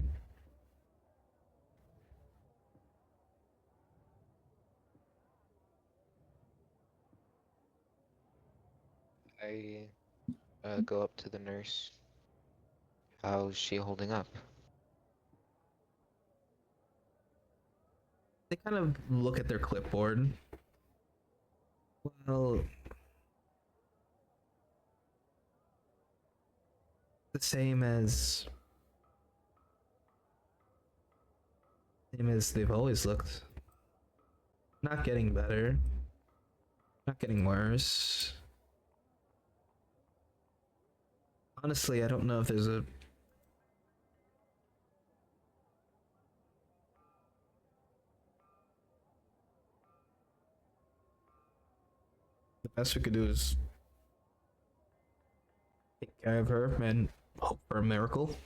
I go up to the nurse. How's she holding up? They kind of look at their clipboard. Well, the same as they've always looked. Not getting better. Not getting worse. Honestly, I don't know if there's a the best we could do is take care of her and hope for a miracle.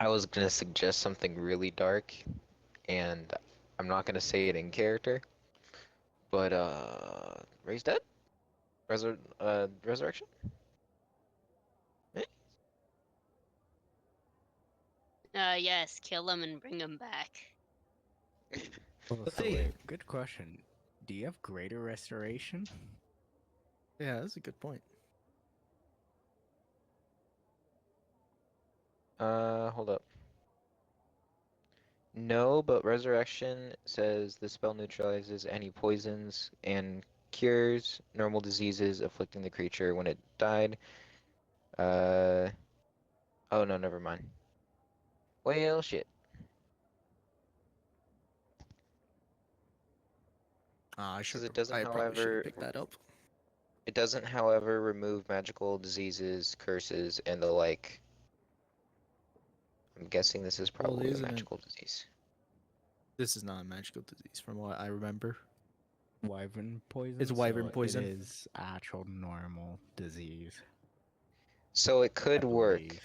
I was gonna suggest something really dark, and I'm not gonna say it in character, but Ray's dead? Resurrection? Yes, kill him and bring him back. But So they- wait, good question. Do you have greater restoration? Yeah, that's a good point. Hold up. No, but Resurrection says the spell neutralizes any poisons and cures normal diseases afflicting the creature when it died. Uh, oh no, never mind. Well, shit. I Says should. it doesn't, I probably should have however, picked that up. it doesn't, however, remove magical diseases, curses, and the like. I'm guessing this is Well, probably a isn't it? magical disease. This is not a magical disease, from what I remember. Wyvern poison. It's wyvern so poison. It is actual normal disease. So it I could work. believe.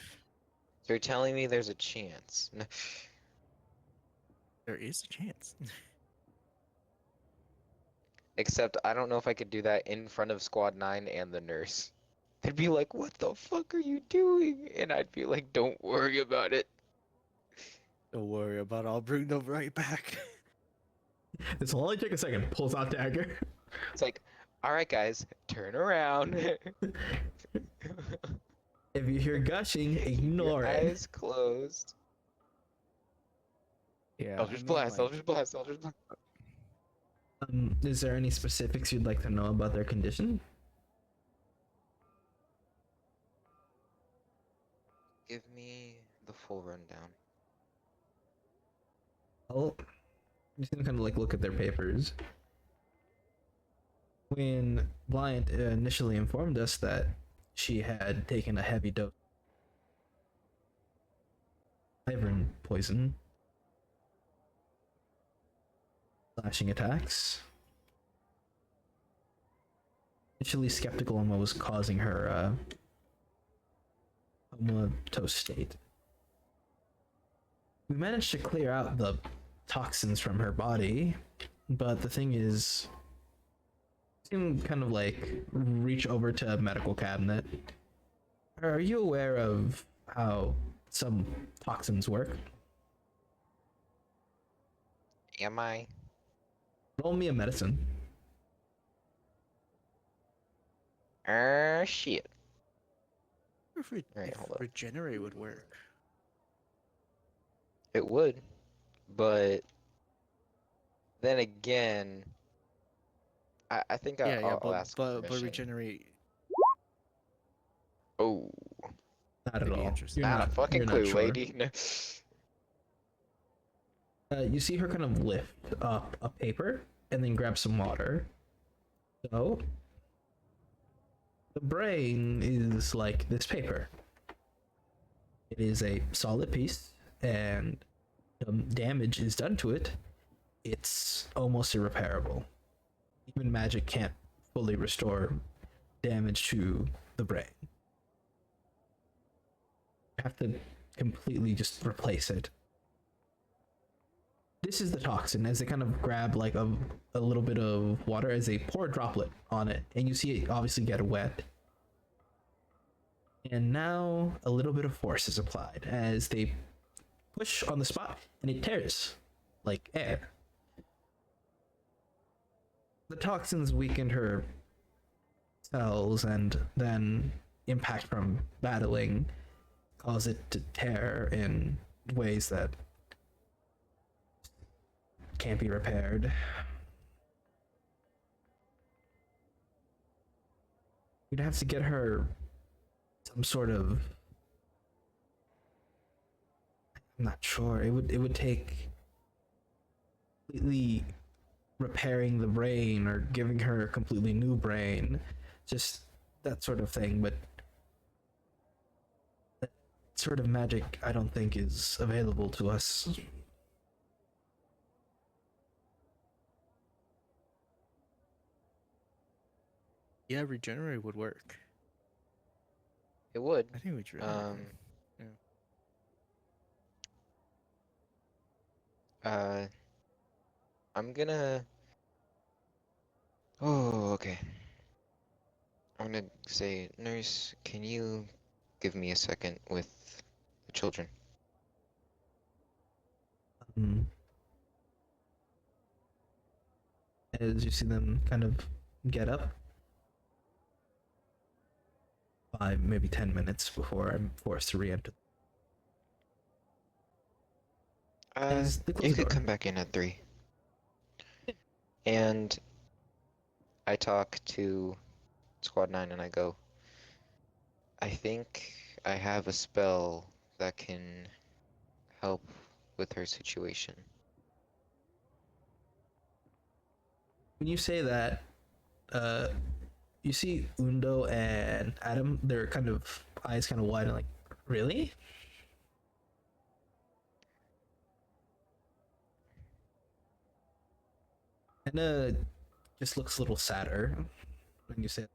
You're telling me there's a chance. There is a chance. Except I don't know if I could do that in front of Squad 9 and the nurse. They'd be like, what the fuck are you doing? And I'd be like, don't worry about it. Don't worry about it. I'll bring them right back. This will only take a second. Pulls out dagger. It's like, alright guys, turn around. If you hear gushing, ignore Your it. eyes closed. Yeah. Eldritch Blast, Eldritch Blast, Eldritch Blast. Is there any specifics you'd like to know about their condition? Give me the full rundown. Well, you can kind of like look at their papers. When Blyant initially informed us that she had taken a heavy dose of Wyvern poison, slashing attacks, initially skeptical on what was causing her comatose state. We managed to clear out the toxins from her body, but the thing is, you can kind of like reach over to a medical cabinet. Are you aware of how some toxins work? Am I? Roll me a medicine. Shit. If, Alright, hold up. regenerate would work. It would, but then again, I think I'll ask but permission. regenerate. Oh, Not at Could be all. interesting. You're not a not, fucking you're not clue, sure. lady. No. You see her kind of lift up a paper and then grab some water. So, the brain is like this paper. It is a solid piece, and damage is done to it. It's almost irreparable. Even magic can't fully restore damage to the brain. You have to completely just replace it. This is the toxin, as they kind of grab like a little bit of water as they pour a droplet on it, and you see it obviously get wet. And now a little bit of force is applied as they push on the spot, and it tears like air. The toxins weakened her cells, and then impact from battling cause it to tear in ways that can't be repaired. We'd have to get her some sort of, I'm not sure. It would take completely repairing the brain or giving her a completely new brain, just that sort of thing. But that sort of magic I don't think is available to us. Yeah, regenerate would work. It would. I think regenerate. I'm gonna. Oh, okay. I'm gonna say, nurse, can you give me a second with the children? As you see them kind of get up, 5, maybe 10 minutes before I'm forced to re-enter. Guys, they close You the could door. come back in at 3. And I talk to Squad 9 and I go, I think I have a spell that can help with her situation. When you say that, uh, you see Undo and Adam. Their kind of eyes kind of wide and like, really? And just looks a little sadder when you say it.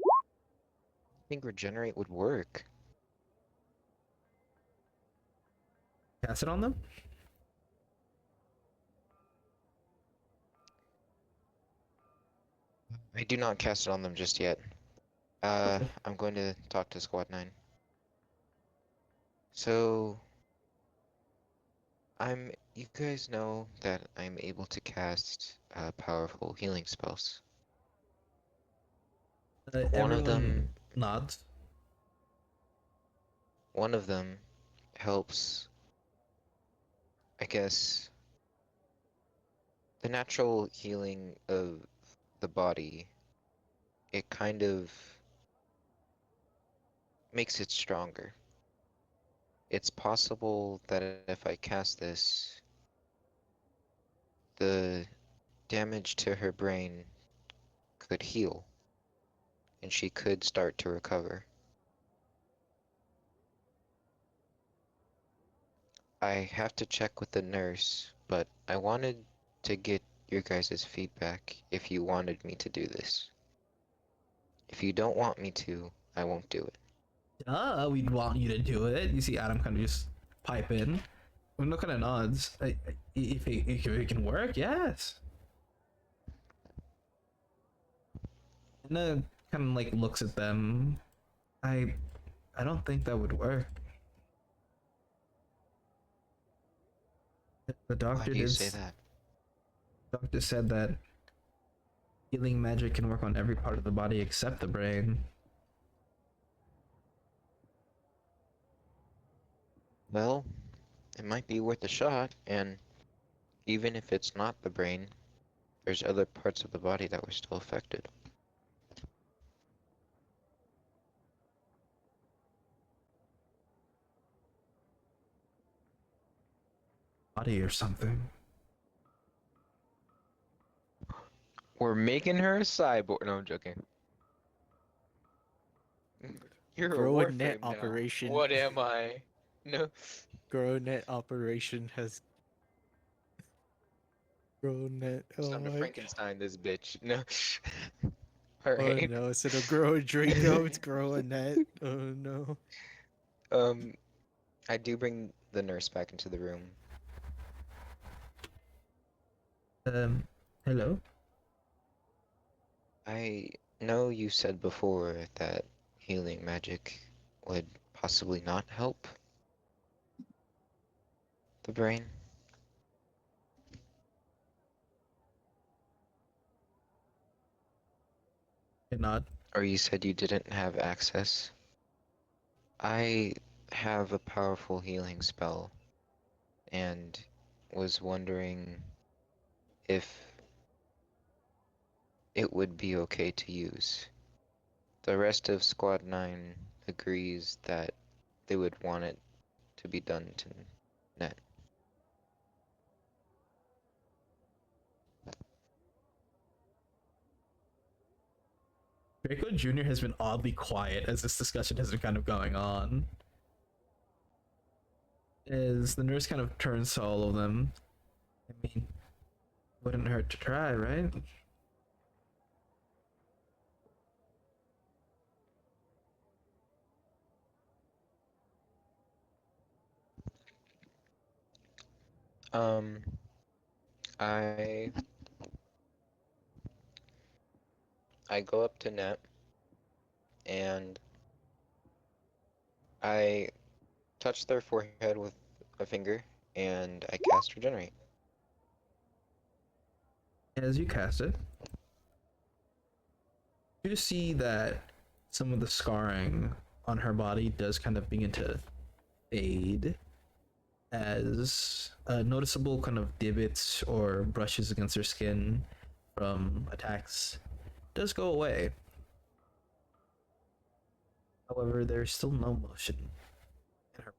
I think regenerate would work. Cast it on them. I do not cast it on them just yet. I'm going to talk to Squad 9. So, you guys know that I'm able to cast powerful healing spells. One of Everyone them, nods. one of them helps, I guess, the natural healing of the body. It kind of makes it stronger. It's possible that if I cast this, the damage to her brain could heal, and she could start to recover. I have to check with the nurse, but I wanted to get your guys' feedback if you wanted me to do this. If you don't want me to, I won't do it. We'd want you to do it. You see Adam kind of just pipe in. Undo kind of nods. If it can work, yes. And kind of like looks at them. I I don't think that would work. The Why doctor do you did. say that? Doctor said that healing magic can work on every part of the body except the brain. Well, it might be worth a shot, and even if it's not the brain, there's other parts of the body that were still affected. Body or something. We're making her a cyborg. No, I'm joking. You're a Grow a net Warframe now. operation. What am I? No. Grow net operation has. Grow net. It's Oh time to my. Frankenstein this bitch. No. Oh Alright. no! Instead of grow a Draco, it's grow a net. Oh no. I do bring the nurse back into the room. Hello? I know you said before that healing magic would possibly not help the brain. I nod. Or you said you didn't have access. I have a powerful healing spell and was wondering if it would be okay to use. The rest of Squad 9 agrees that they would want it to be done to Net. Draco Jr. has been oddly quiet as this discussion has been kind of going on. As the nurse kind of turns to all of them. I mean, wouldn't hurt to try, right? Um, I go up to Net and I touch their forehead with a finger and I cast Regenerate. As you cast it, you see that some of the scarring on her body does kind of begin to fade as noticeable kind of divots or brushes against her skin from attacks does go away. However, there's still no motion in her.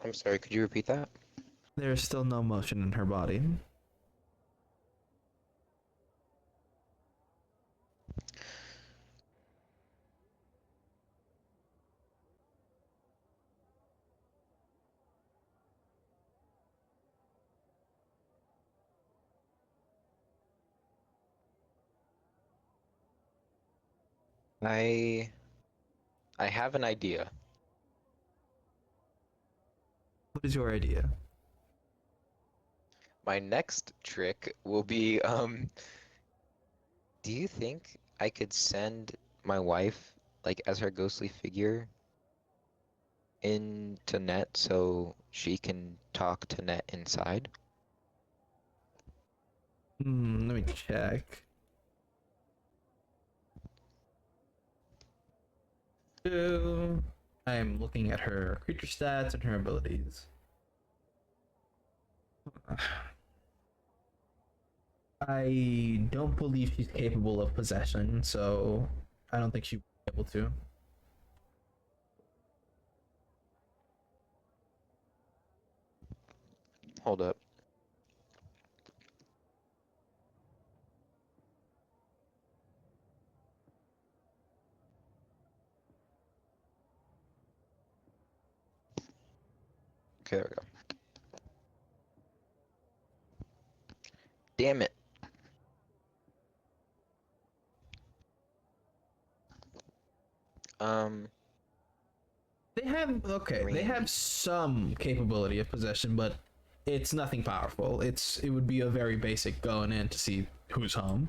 I'm sorry, could you repeat that? There's still no motion in her body. I have an idea. What is your idea? My next trick will be do you think I could send my wife like as her ghostly figure into Net so she can talk to Net inside? Let me check. So, I'm looking at her creature stats and her abilities. I don't believe she's capable of possession, so I don't think she'd be able to. Hold up. Okay, there we go. Damn it. They have they have some capability of possession, but it's nothing powerful. It would be a very basic going in to see who's home.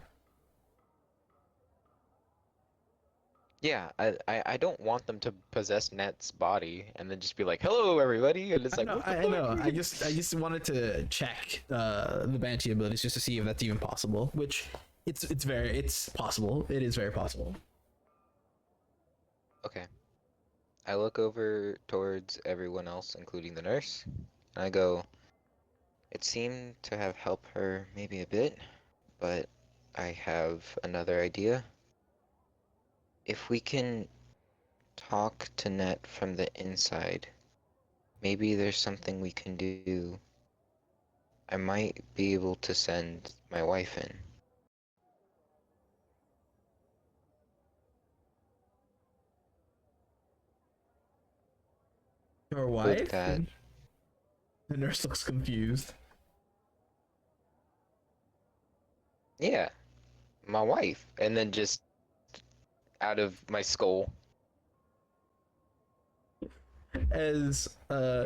Yeah, I don't want them to possess Net's body and then just be like, "Hello, everybody," and it's like, "What the I fuck?" know. I just wanted to check the banshee abilities just to see if that's even possible. Which it's possible. It is very possible. Okay. I look over towards everyone else, including the nurse, and I go, "It seemed to have helped her maybe a bit, but I have another idea. If we can talk to Net from the inside, maybe there's something we can do. I might be able to send my wife in." Your With wife? that, The nurse looks confused. yeah, my wife, and then just out of my skull. As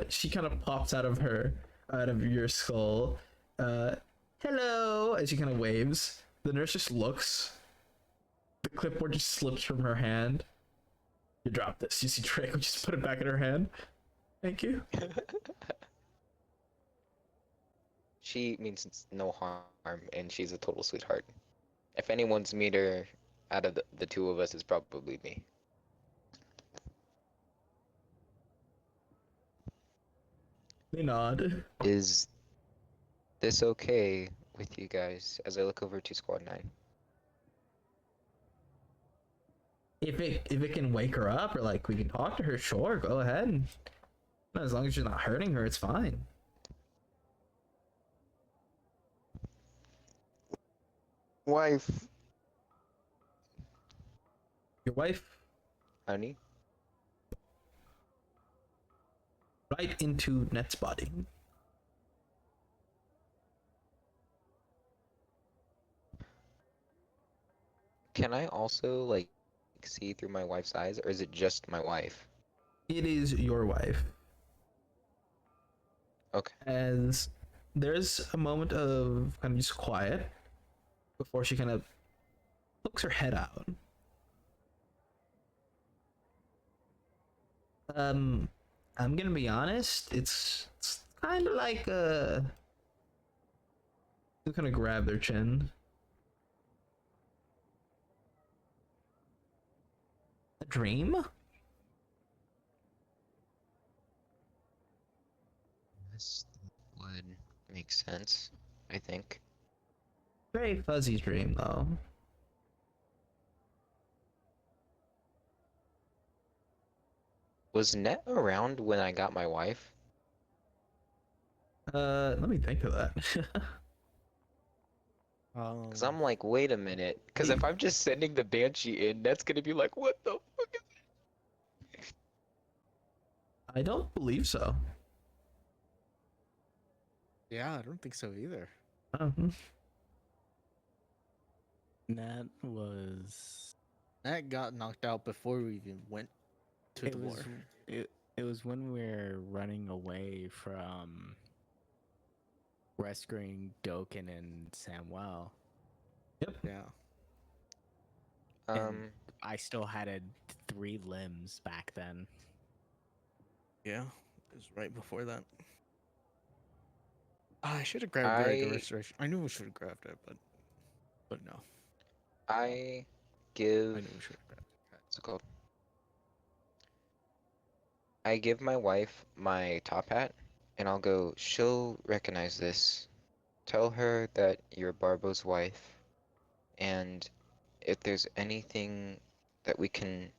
she kind of pops out of your skull. Hello, as she kind of waves. The nurse just looks. The clipboard just slips from her hand. You drop this. You see Draco just put it back in her hand. Thank you. She means no harm, and she's a total sweetheart. If anyone's meet her out of the two of us, it's probably me. They nod. Is this okay with you guys as I look over to Squad 9? If it can wake her up or like we can talk to her, sure, go ahead. As long as you're not hurting her, it's fine. Wife. Your wife Honey? right into Net's body. Can I also, like, see through my wife's eyes, or is it just my wife? It is your wife. Okay. As there's a moment of kind of just quiet before she kind of pokes her head out. I'm gonna be honest. It's kind of like I'm gonna grab their chin. A dream? This would make sense, I think. Very fuzzy dream though. Was Net around when I got my wife? Let me think of that. Because I'm like, wait a minute. Because if I'm just sending the Banshee in, Net's gonna be like, what the fuck is I don't believe so. Yeah, I don't think so either. Uh-huh. That was That got knocked out before we even went to it the was war. it was when we were running away from rescuing Doken and Samuel. Yeah. And I still had 3 limbs back then. Yeah. It was right before that. I should have grabbed Dragon I Restoration. I knew we should have grabbed it, but no. I I give knew we should have grabbed it. what's it called? I give my wife my top hat, and I'll go, she'll recognize this. Tell her that you're Barbo's wife, and if there's anything that we can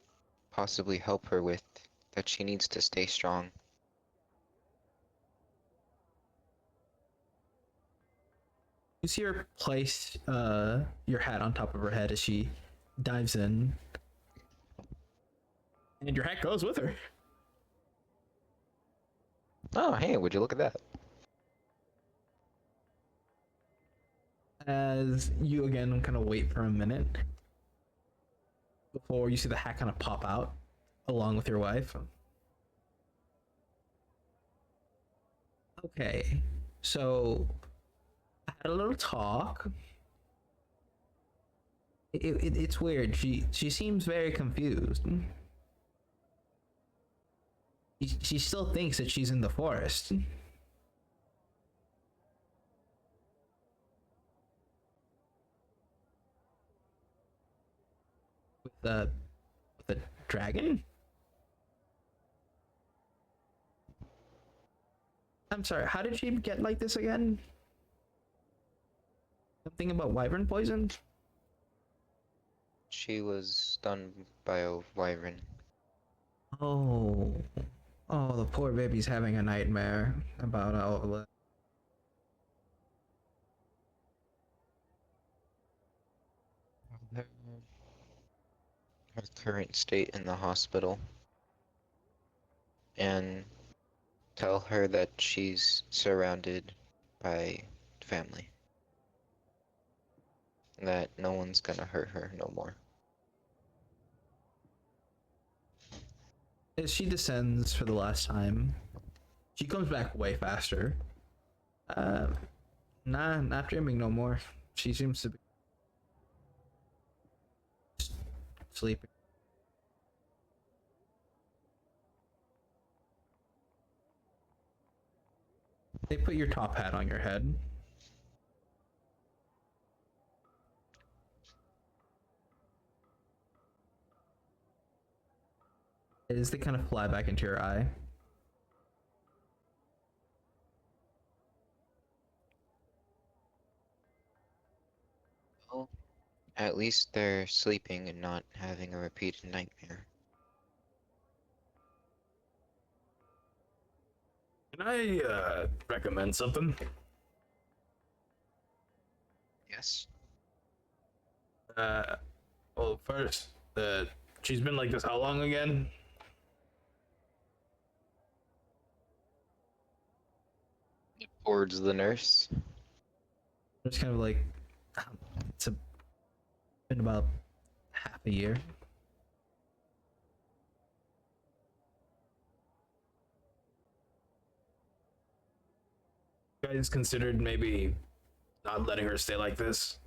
possibly help her with, that she needs to stay strong. You see her place your hat on top of her head as she dives in. And your hat goes with her. Oh, hey, would you look at that? As you again kind of wait for a minute before you see the hat kind of pop out along with your wife. Okay, so I had a little talk. It's weird. She seems very confused. She still thinks that she's in the forest. With a dragon? I'm sorry, how did she get like this again? Something about wyvern poison? She was stung by a wyvern. Oh. Oh, the poor baby's having a nightmare about all of it. Her current state in the hospital. And tell her that she's surrounded by family. That no one's gonna hurt her no more. As she descends for the last time, she comes back way faster. Nah, not dreaming no more. She seems to be sleeping. They put your top hat on your head. As they kind of fly back into your eye. Well, at least they're sleeping and not having a repeated nightmare. Can I recommend something? Yes? Well, first, she's been like this how long again? Towards the nurse. It's kind of like been about half a year. You guys considered maybe not letting her stay like this?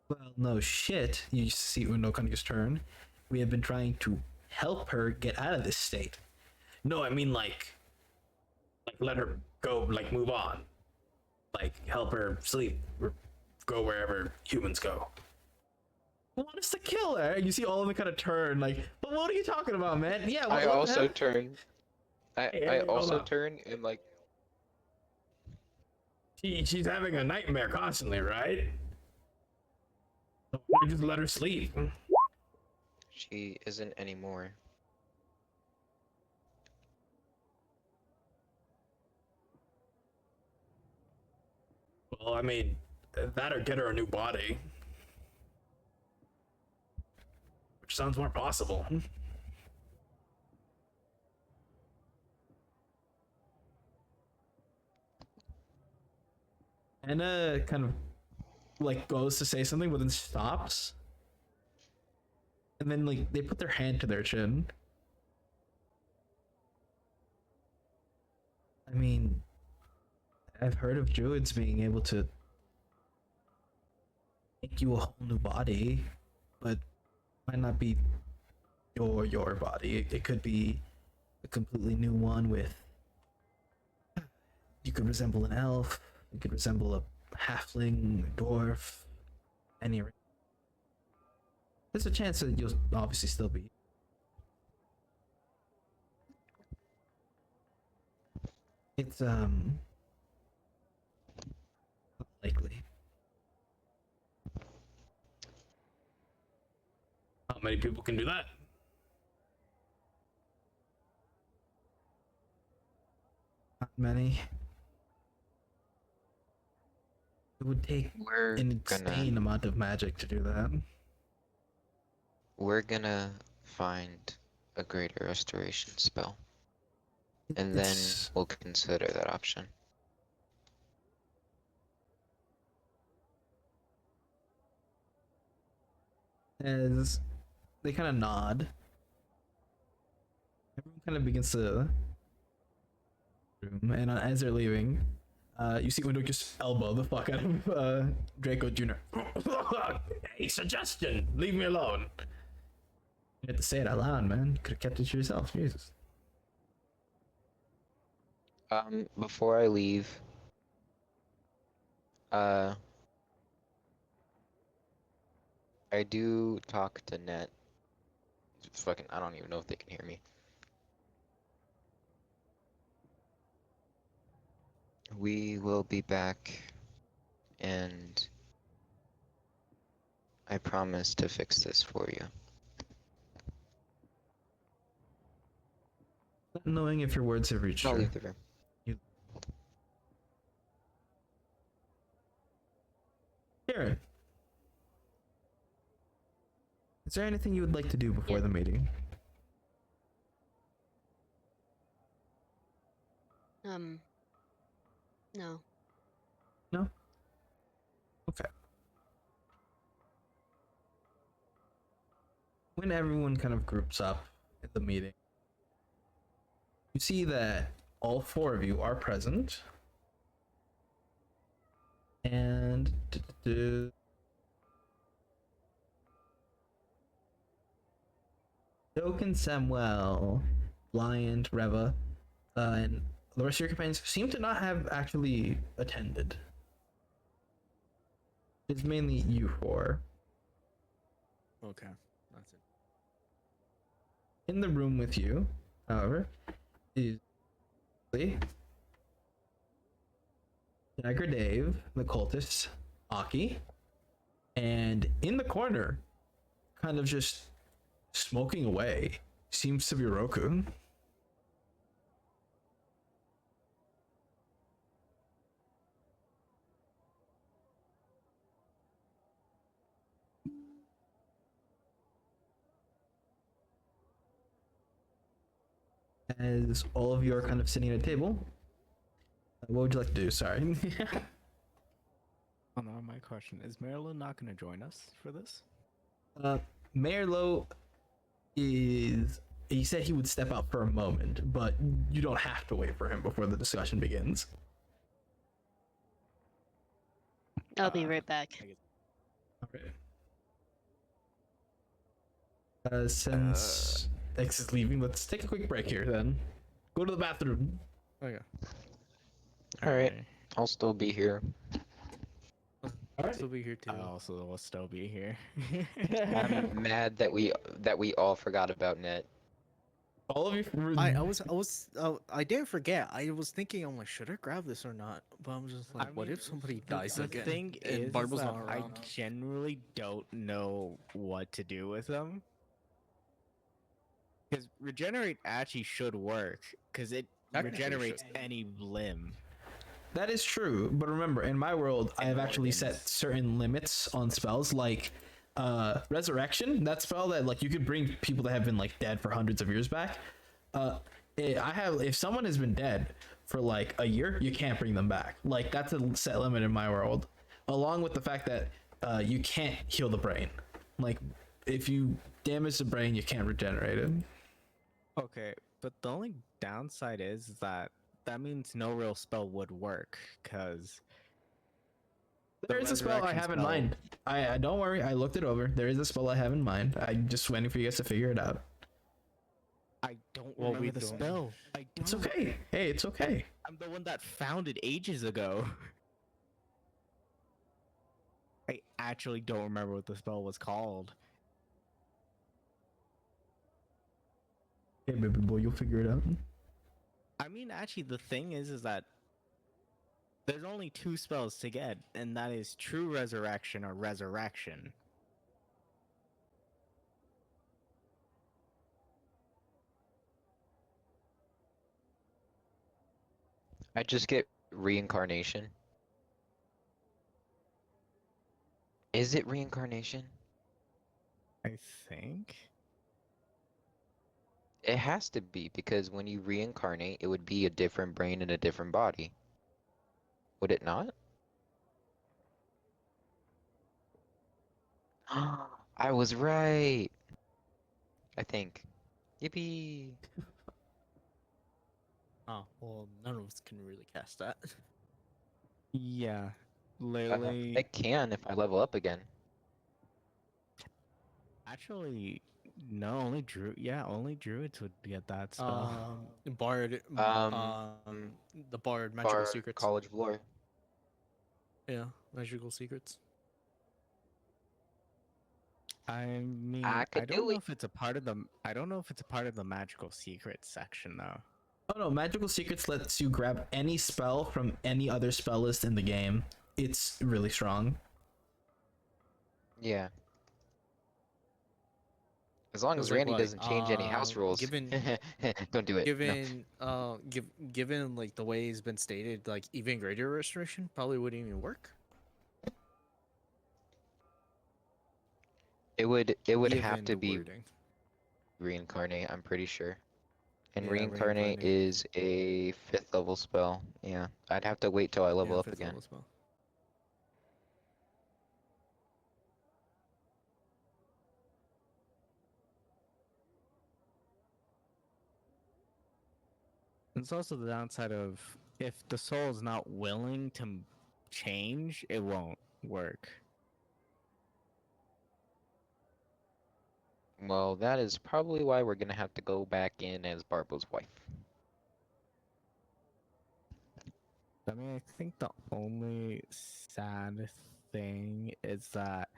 Well, no shit. You see Uno Kanga's turn. We have been trying to help her get out of this state. No, I mean like let her go, like move on, like help her sleep or go wherever humans go. Want us to kill her? You see all of them kind of turn, like, but what are you talking about, man? Yeah, I what also happened? turn. Hey, I hold also up. turn and like She's having a nightmare constantly, right? So why don't you just let her sleep? she isn't anymore. Well, I mean, that or get her a new body, which sounds more possible. Anna kind of like goes to say something, but then stops, and then like they put their hand to their chin. I mean, I've heard of druids being able to make you a whole new body, but might not be your body. It could be a completely new one with. You could resemble an elf. You could resemble a halfling, a dwarf, any. There's a chance that you'll obviously still be. It's likely. How many people can do that? Not many. It would take We're an gonna insane amount of magic to do that. find a greater restoration spell, and then It's we'll consider that option. as they kind of nod. Everyone kind of begins to room, and as they're leaving, you see Window just elbow the fuck out of Draco Jr. Hey, suggestion. Leave me alone. You had to say it out loud, man. You could have kept it to yourself. Jesus. Before I leave, I do talk to Net. Fucking, I don't even know if they can hear me. We will be back, and I promise to fix this for you. Not knowing if your words have reached I'll her. leave the room. Karen, is there anything you would like to do before Yeah. the meeting? No. No? Okay. When everyone kind of groups up at the meeting, you see that all four of you are present. And Token, Samuel, Blind, Reva, and the rest of your companions seem to not have actually attended. It's mainly you four. Okay, that's it. In the room with you, however, is Lee, Dagger Dave, the cultist, Aki, and in the corner, kind of just smoking away, seems to be Roku. As all of you are kind of sitting at a table, what would you like to do? Sorry. Oh no, my question is Marilyn not going to join us for this? Mayor Lowe is. He said he would step out for a moment, but you don't have to wait for him before the discussion begins. I'll be right back. Okay. Since X is leaving. Let's take a quick break here then. Go to the bathroom. Okay. Alright, Okay. I'll still be here. All right. Still be here too. I also will still be here. I'm mad that we all forgot about Net. All of you. I didn't forget. I was thinking, I'm like, should I grab this or not? But I'm just like, what if somebody dies the again? thing and is Barbara's that not I around? generally don't know what to do with them. Because regenerate actually should work, because it Technically it regenerates should. any limb. That is true, but remember, in my world, I have actually set organs. certain limits on spells, like resurrection. That spell that like you could bring people that have been like dead for hundreds of years back. I have if someone has been dead for like a year, you can't bring them back. Like that's a set limit in my world. Along with the fact that you can't heal the brain. Like if you damage the brain, you can't regenerate it. Okay, but the only downside is that means no real spell would work, because There is a spell I resurrection have in spell- mind. I don't worry, I looked it over. There is a spell I have in mind. I'm just waiting for you guys to figure it out. I don't Well, remember we the don't. spell. I don't. It's okay. Hey, it's okay. I'm the one that found it ages ago. I actually don't remember what the spell was called. Hey, baby boy, you'll figure it out. I mean, actually, the thing is that there's only two spells to get, and that is True Resurrection or Resurrection. I just get reincarnation. Is it reincarnation? I think. It has to be, because when you reincarnate, it would be a different brain in a different body. Would it not? I was right. I think. Yippee. Oh, well, none of us can really cast that. Yeah, literally. It can if I level up again. Actually, no, only only druids would get that spell. Bard, the Bard magical Bar secrets. College of Lore. Yeah, magical secrets. I mean, I I could don't do know it. if it's a part of the. I don't know if it's a part of the magical secrets section though. Oh no, Magical Secrets lets you grab any spell from any other spell list in the game. It's really strong. Yeah. As long It's as like Randy what, doesn't change any house rules. given- Don't do it. No. Given like the way it's been stated, like even greater restoration probably wouldn't even work. It would have given to the be wording. reincarnate, I'm pretty sure. And Yeah, reincarnate reincarnate. is a 5th level spell. Yeah. I'd have to wait till I level Yeah, up fifth again. level spell. It's also the downside of if the soul is not willing to change, it won't work. Well, that is probably why we're gonna have to go back in as Barbo's wife. I mean, I think the only sad thing is that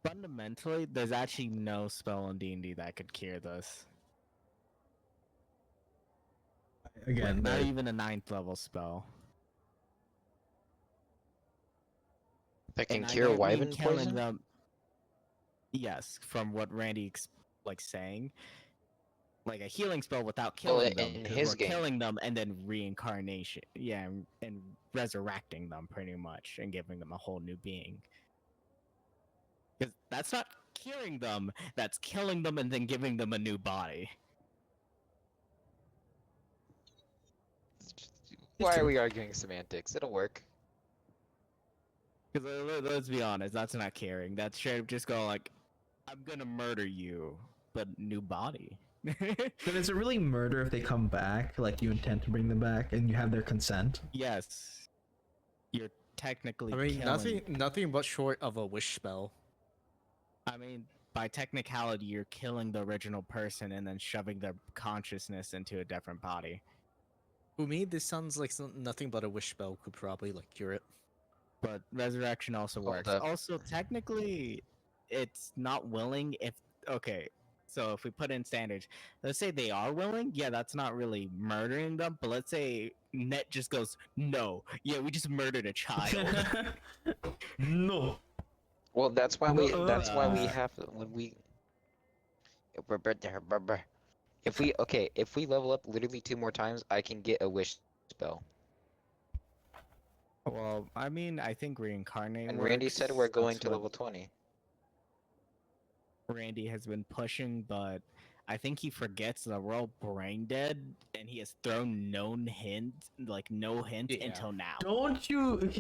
fundamentally, there's actually no spell in D&D that could cure this. Again, Not there- even a 9th level spell. That can And I cure don't mean wyvern killing poison? them. Yes, from what Randy saying, like a healing spell without killing them. in 'cause his we're game. killing them and then reincarnation, yeah, and resurrecting them pretty much and giving them a whole new being. Because that's not curing them; that's killing them and then giving them a new body. Why are true. we arguing semantics? It'll work. Because let's be honest, that's not caring. That's straight up just go like, "I'm gonna murder you, but new body." But is it really murder if they come back? Like you intend to bring them back and you have their consent? Yes, you're technically. I mean, killing... nothing but short of a wish spell. I mean, by technicality, you're killing the original person and then shoving their consciousness into a different body. To me, this sounds like nothing but a wish spell could probably like cure it. But resurrection also Hold works. up. Also, technically, it's not willing if okay. So if we put in standards, let's say they are willing, yeah, that's not really murdering them. But let's say Net just goes, no, yeah, we just murdered a child. No. Well, that's why we Uh, have when we if we level up literally 2 more times, I can get a wish spell. well, I mean, I think reincarnate. And Randy said we're works. going That's to what level 20. Randy has been pushing, but I think he forgets that we're all brain dead, and he has thrown no hint, like no hint Yeah. until now. Don't you?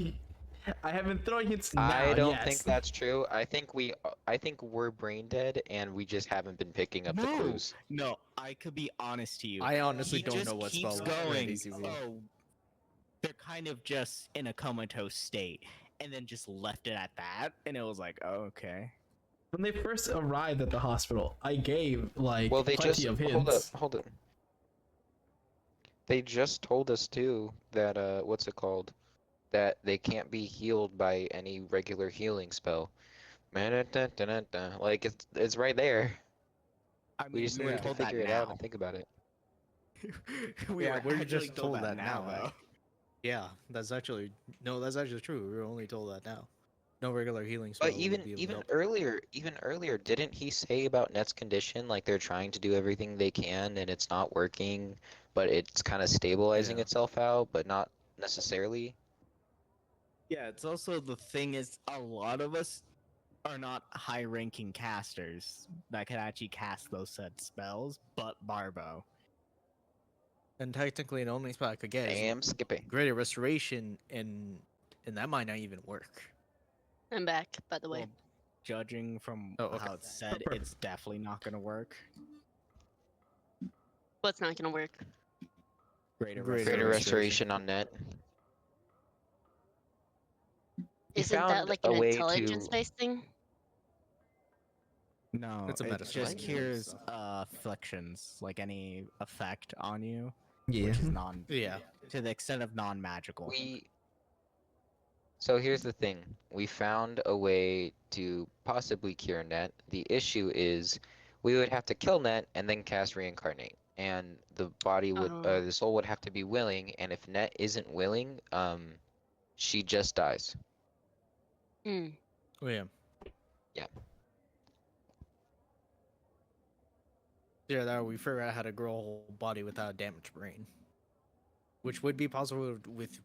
I have been throwing hints now. I don't yes. think that's true. I think we're brain dead and we just haven't been picking up the No. clues. No, I could be honest to you. I honestly He don't just know what keeps spell going. Randy's using. Oh, they're kind of just in a comatose state, and then just left it at that, and it was like, oh, okay. When they first arrived at the hospital, I gave like Well, they plenty just of hints. hold up. They just told us too that what's it called? That they can't be healed by any regular healing spell. Like it's right there. I We mean, just we were needed to told that figure it out now. and think about it. Yeah, we're actually just told that now, though. Yeah, that's actually true. We were only told that now. No regular healing spell But would even be able to even help. earlier, didn't he say about Net's condition like they're trying to do everything they can and it's not working, but it's kind of stabilizing Yeah. itself out, but not necessarily? Yeah, it's also the thing is a lot of us are not high-ranking casters that can actually cast those said spells, but Barbo. And technically, the only spell I could get is Damn, skipping. Greater Restoration, and that might not even work. I'm back, by the way. Well, judging from Oh, okay. how it's said, Perfect. it's definitely not going to work. What's not gonna work? Greater Greater restoration on Net. He Isn't that found like a an way intelligence-based thing? No, It's a it medicine, just right? cures afflictions, like any effect on you, Yeah. which is non Yeah. to the extent of non-magical. So here's the thing. We found a way to possibly cure Net. The issue is we would have to kill Net and then cast reincarnate. And the body would Oh. the soul would have to be willing, and if Net isn't willing, she just dies. Hmm. Oh, yeah. Yeah. Yeah, that we figured out how to grow a whole body without a damaged brain, which would be possible with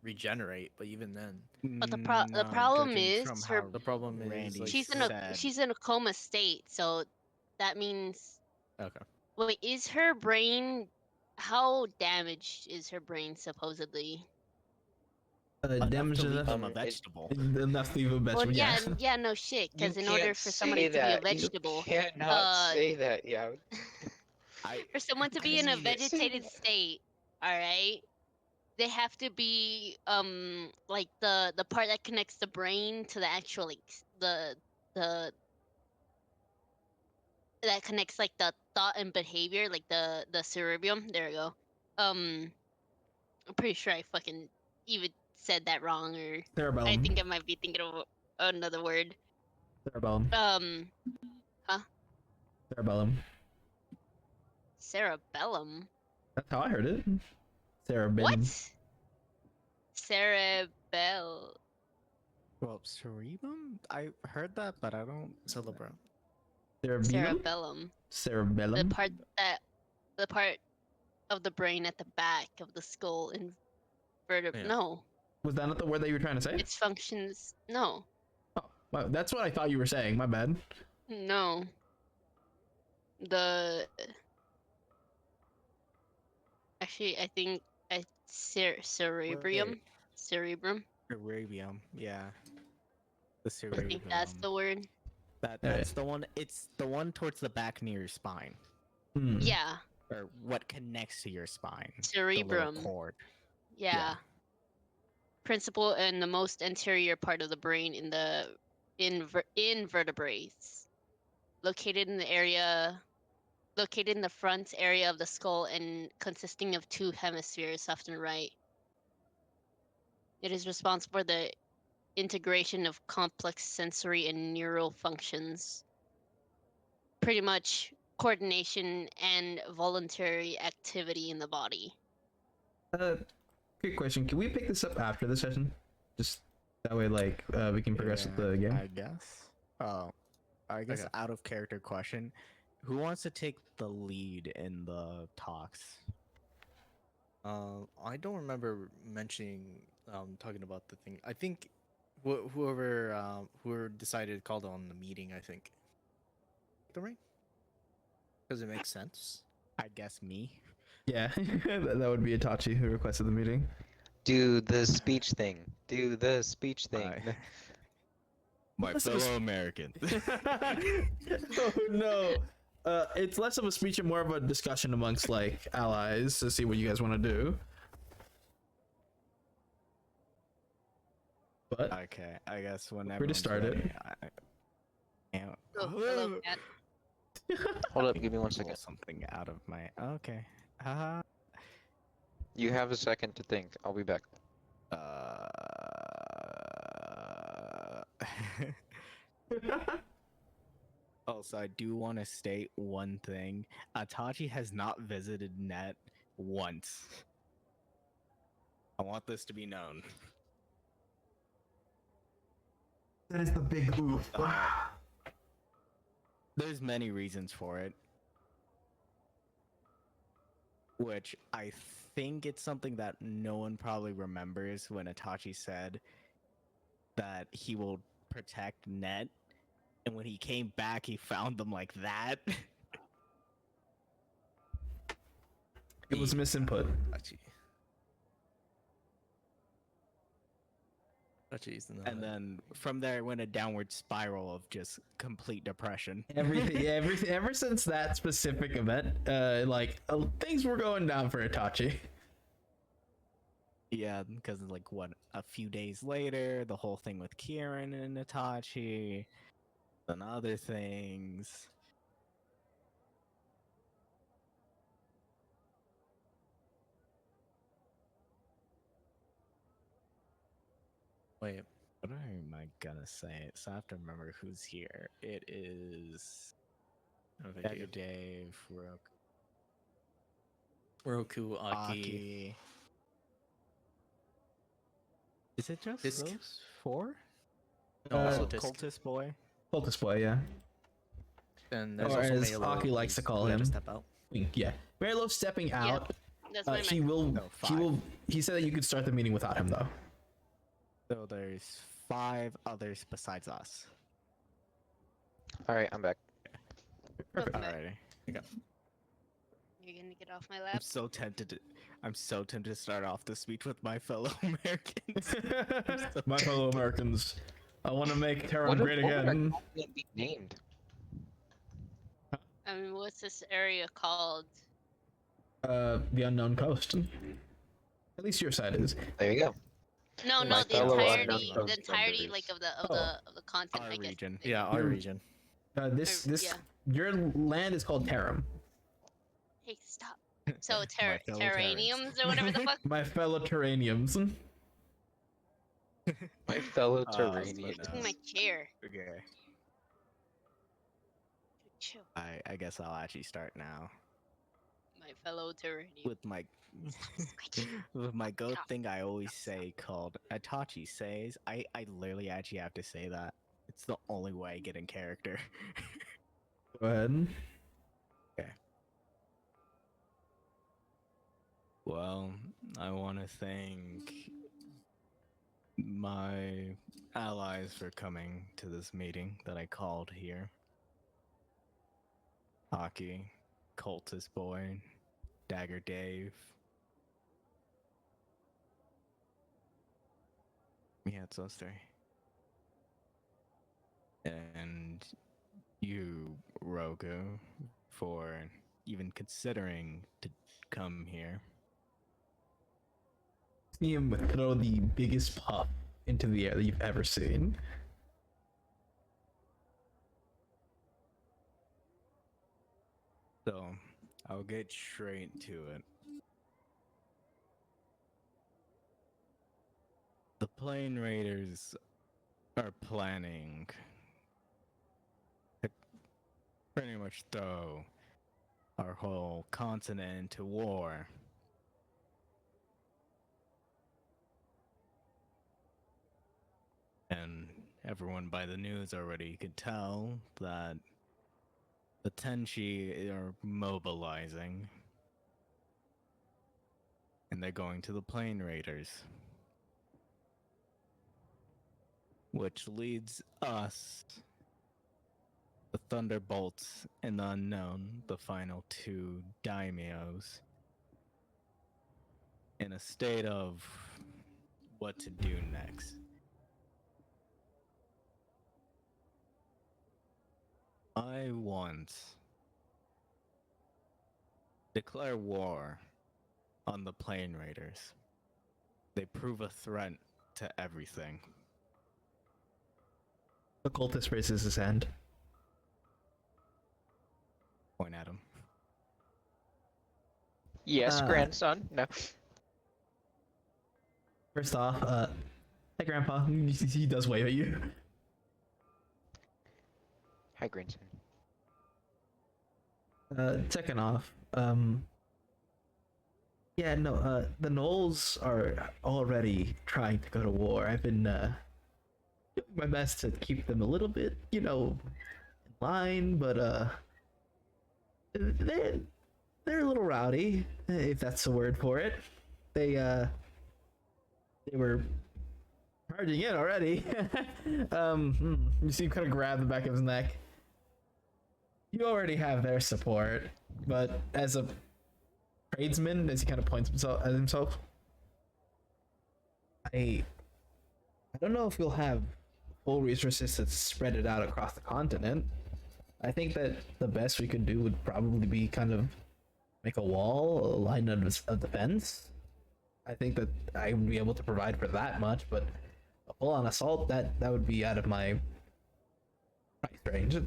regenerate, but even then, But the No, problem judging is from her- how the problem is Randy like said, she's in a coma state, so that means okay. wait, is her brain how damaged is her brain supposedly? enough Damage to leave them a it- vegetable. enough to leave a Well, vegetable. yeah, Yeah. yeah, no shit. Because You in order can't for somebody say to be a that. vegetable, You cannot say uh, that, yeah. for someone to be Because in a you can't say vegetated that. state, all right, they have to be like the part that connects the brain to the actual like the that connects like the thought and behavior, like the cerebrum. There we go. I'm pretty sure I fucking even said that wrong, or I Cerebellum. think I might be thinking of another word. Cerebellum. Cerebellum. Cerebellum. That's how I heard it. Cerebellum. What? Cerebell. Well, cerebrum? I heard that, but I don't. Cerebrum. Cerebellum. Cerebellum. Cerebellum. The part of the brain at the back of the skull in Yeah. No, Was that not the word that you were trying to say? its functions. No, Oh, wow, that's what I thought you were saying. My bad. no. The actually, I think cerebrium. Wait. Cerebrum. Cerebrium, yeah. The I cerebrum. think that's the word. That's the one. It's the one towards the back near your spine, Hmm. Yeah, or what connects to your spine. The cerebrum. little cord. Yeah. Principal and the most anterior part of the brain in the invertebrates. located in the front area of the skull and consisting of two hemispheres, left and right. It is responsible for the integration of complex sensory and neural functions. Pretty much coordination and voluntary activity in the body. Quick question: can we pick this up after the session? Just that way, like, we can progress with the game. I guess. Oh, I guess Okay. out of character question. Who wants to take the lead in the talks? I don't remember mentioning talking about the thing. I think whoever decided called on the meeting. I think. Right? Does it make sense? I guess me. Yeah, that would be Itachi who requested the meeting. Do the speech thing. Do the speech thing. My Less of a fellow sp- American. Oh no. It's less of a speech and more of a discussion amongst like allies to see what you guys want to do. But Okay, I guess whenever. free to start it. Oh, hello, cat. Hold up, give me 1 second. Something out of my. Okay. You have a second to think. I'll be back. Also, I do want to state one thing. Itachi has not visited Net once. I want this to be known. That is the big oof. There's many reasons for it. Which I think it's something that no one probably remembers when Itachi said that he will protect Net. And when he came back, he found them like that. It was misinput. Achi's And then from there, it went a downward spiral of just complete depression. Everything ever since that specific event, things were going down for Itachi. Yeah, because like what, a few days later, the whole thing with Kieran and Itachi, and other things. Wait. What am I gonna say? So I have to remember who's here. It is Dagger Dave, Roku, Aki. Aki. Is it just Fisk? those four? No, also Tisk. Cultist Boy. Cultist boy, yeah. And there's Or also as Melo, Aki likes to who's- call who had to him. Step out. Yeah. Merlo stepping out. That's my He mic. will. No, He five. will. He said that you could start the meeting without him, though. So there's 5 others besides us. Alright, I'm back. Perfect. Okay. Alrighty. You're gonna get off my I'm lap. so tempted to start off the speech with my fellow Americans. My fellow Americans, I want to make Terran What great would our again. continent be named? I mean, what's this area called? The unknown coast. At least your side is. There you go. No, My no, the fellow entirety, unknown the entirety, members. like of the Oh. continent. Our I guess. region. Yeah, our Your- region. This yeah. your land is called Terram. Hey, stop. So My fellow terraniums or whatever the fuck. My fellow Terraniums. My fellow Oh, Terranians. but, Taking my chair. Okay. Chill. I guess I'll actually start now My fellow terranium. with my with my goat thing. I always say called Itachi says. I literally actually have to say that. It's the only way I get in character. Go ahead. Well, I want to thank my allies for coming to this meeting that I called here. Aki, Cultist Boy, Dagger Dave. Yeah, it's those 3. And you, Roku, for even considering to come here. See him throw the biggest puff into the air that you've ever seen. So, I'll get straight to it. The Plane Raiders are planning to pretty much throw our whole continent into war. And everyone by the news already could tell that the Tenchi are mobilizing. And they're going to the Plane Raiders. Which leads us, the Thunderbolts and the Unknown, the final two daimyos, in a state of what to do next. I want declare war on the Plane Raiders. They prove a threat to everything. The cultist raises his hand. Point at him. Yes, Ah. grandson. No. First off, hey Grandpa, he does wave at you. Hi, grandson. Second off, yeah, no, the Knolls are already trying to go to war. I've been doing my best to keep them a little bit, in line, but they're a little rowdy, if that's the word for it. They were charging in already. You see him kind of grab the back of his neck. You already have their support, but as a tradesman, as he kind of points at himself, I don't know if we'll have full resources to spread it out across the continent. I think that the best we could do would probably be kind of make a wall, a line of defense. I think that I would be able to provide for that much, but a full-on assault, that would be out of my price range.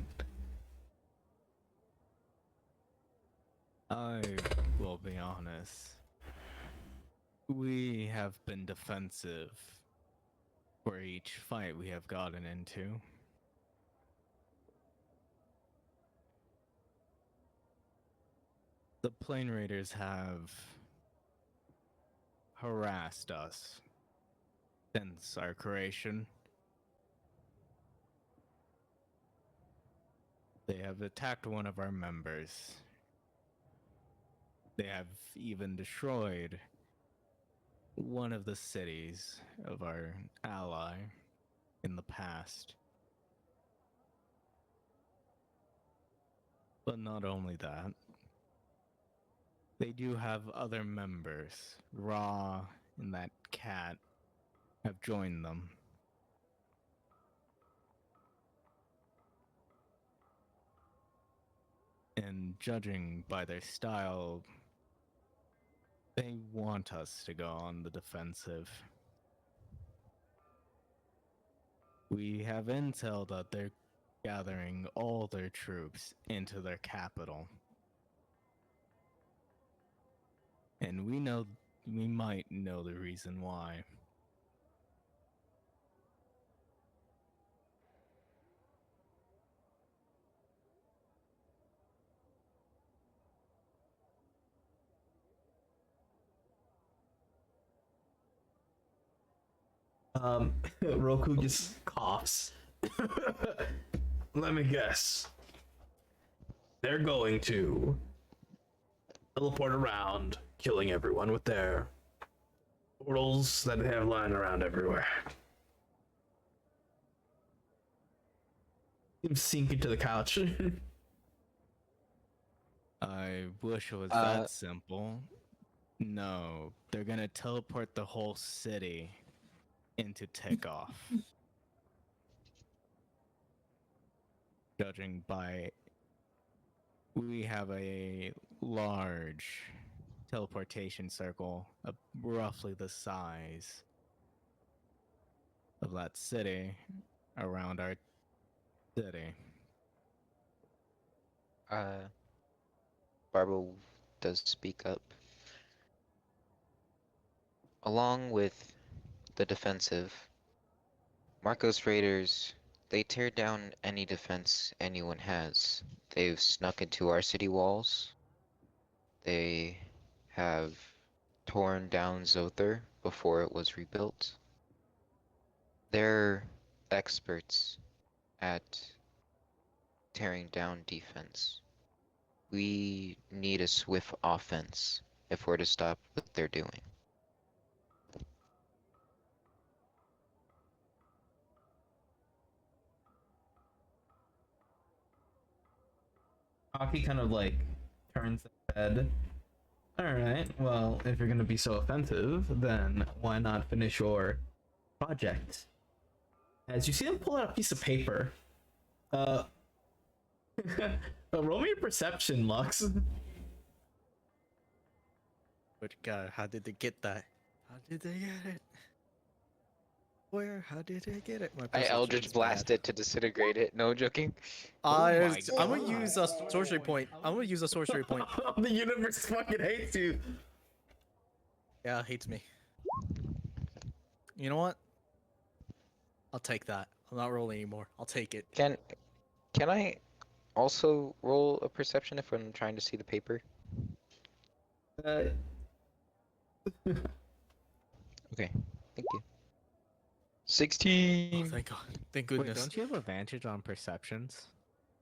I will be honest. We have been defensive for each fight we have gotten into. The Plane Raiders have harassed us since our creation. They have attacked one of our members. They have even destroyed one of the cities of our ally in the past. But not only that, they do have other members. Ra and that cat have joined them. And judging by their style, they want us to go on the defensive. We have intel that they're gathering all their troops into their capital. And we might know the reason why. Roku just coughs. Let me guess. They're going to teleport around, killing everyone with their portals that they have lying around everywhere. You sink into the couch. I wish it was Uh, that simple. No, they're gonna teleport the whole city into takeoff. Judging by, we have a large teleportation circle of roughly the size of that city around our city. Barbara does speak up. Along with the defensive, Marcos Raiders, they tear down any defense anyone has. They've snuck into our city walls. They have torn down Zother before it was rebuilt. They're experts at tearing down defense. We need a swift offense if we're to stop what they're doing. Aki kind of like turns the head. Alright, well, if you're gonna be so offensive, then why not finish your project? As you see him pull out a piece of paper. Roll me your perception, Lux. But God, how did they get that? How did they get it? Where? How did they get it? My I perception Eldritch is Blast bad. it to disintegrate it. No joking. I'm my gonna use a God. sorcery point. I'm gonna use a sorcery point. The universe fucking hates you. Yeah, it hates me. You know what? I'll take that. I'm not rolling anymore. I'll take it. Can I also roll a perception if I'm trying to see the paper? Okay, thank you. 16. Oh, thank God. Thank Wait, goodness. don't you have advantage on perceptions?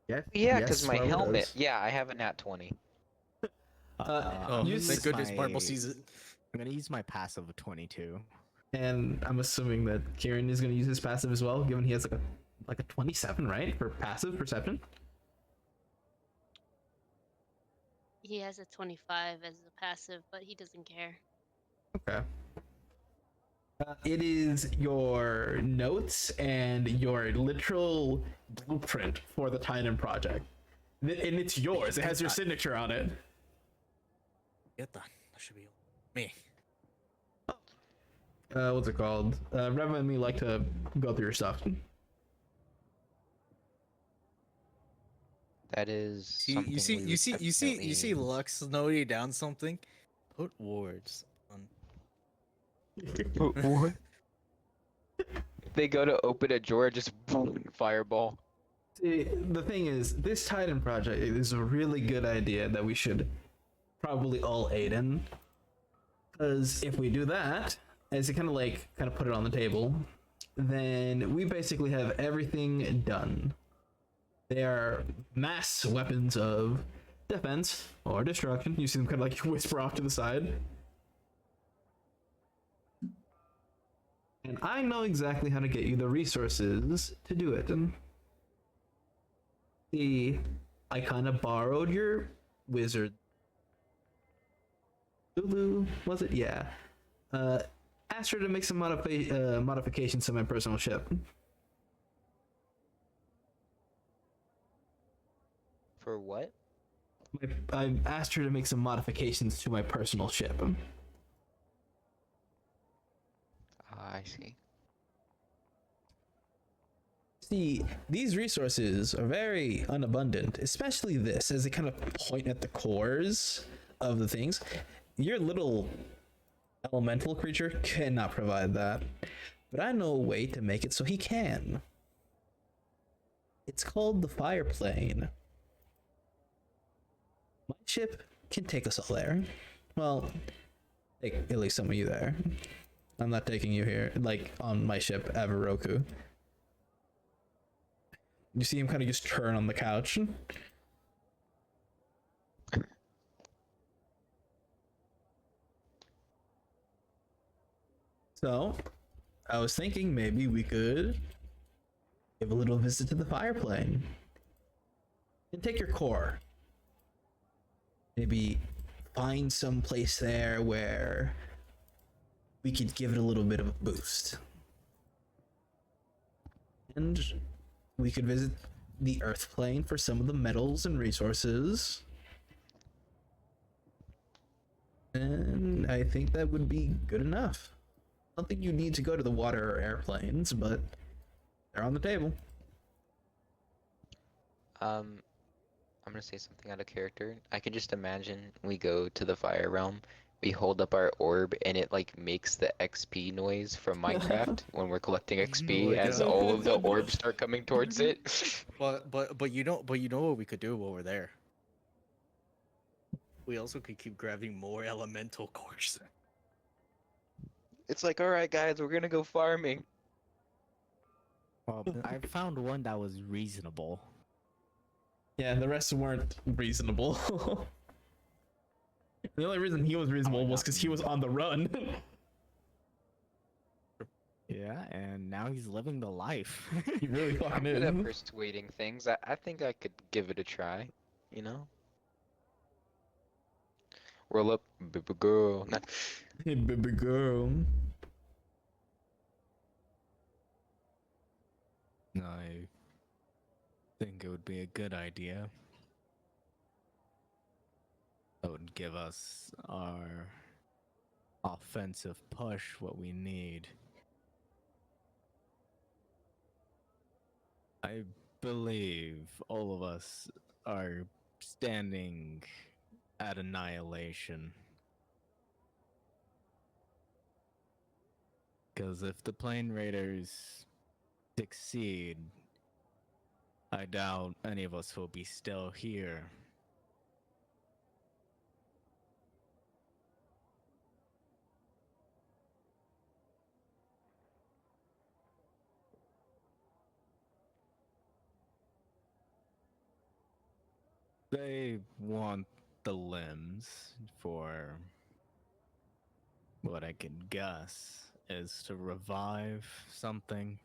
Yes. Yeah, because my Swell helmet. does. Yeah, I have a nat 20. Oh, use thank goodness Marble my- sees it. I'm gonna use my passive of 22. And I'm assuming that Kieran is going to use his passive as well, given he has like a 27, right, for passive perception. He has a 25 as a passive, but he doesn't care. Okay. It is your notes and your literal blueprint for the Titan project, and it's yours. It has your signature on it. Get that. That should be me. What's it called? Rev and me like to go through your stuff. That is something You see, we you would see, you see, you see definitely- Lux noting down something. Put wards on. What? They go to open a drawer, just boom, fireball. See, the thing is, this Titan project is a really good idea that we should probably all aid in. Because if we do that, as you kind of put it on the table, then we basically have everything done. They are mass weapons of defense or destruction. You see them kind of like whisper off to the side. And I know exactly how to get you the resources to do it. And see, I kind of borrowed your wizard. Lulu, was it? Yeah. Asked her to make some modifications to my personal ship. For what? I asked her to make some modifications to my personal ship. I see. See, these resources are very unabundant, especially this, as they kind of point at the cores of the things. Your little elemental creature cannot provide that, but I know a way to make it so he can. It's called the Fire Plane. My ship can take us all there. Well, take at least some of you there. I'm not taking you here, like on my ship, Avaroku. You see him kind of just turn on the couch. So, I was thinking maybe we could give a little visit to the fire plane. And take your core. Maybe find some place there where we could give it a little bit of a boost. And we could visit the Earth plane for some of the metals and resources. And I think that would be good enough. I don't think you need to go to the water or airplanes, but they're on the table. I'm I'm gonna say something out of character. I can just imagine we go to the fire realm, we hold up our orb, and it like makes the XP noise from Minecraft when we're collecting Oh XP my as God. all of the orbs start coming towards it. But you know what we could do while we're there. We also could keep grabbing more elemental cores. It's like, all right, guys, we're gonna go farming. Well, I found one that was reasonable. Yeah, the rest weren't reasonable. The only reason he was reasonable was because he was on the run. Yeah, and now he's living the life. He really I'm fucking good at is. persuading things. I think I could give it a try. You know. Roll up, baby girl. Nah. Hey, baby girl. I think it would be a good idea. That would give us our offensive push what we need. I believe all of us are standing at annihilation. Because if the plane raiders succeed, I doubt any of us will be still here. They want the limbs for what I can guess is to revive something.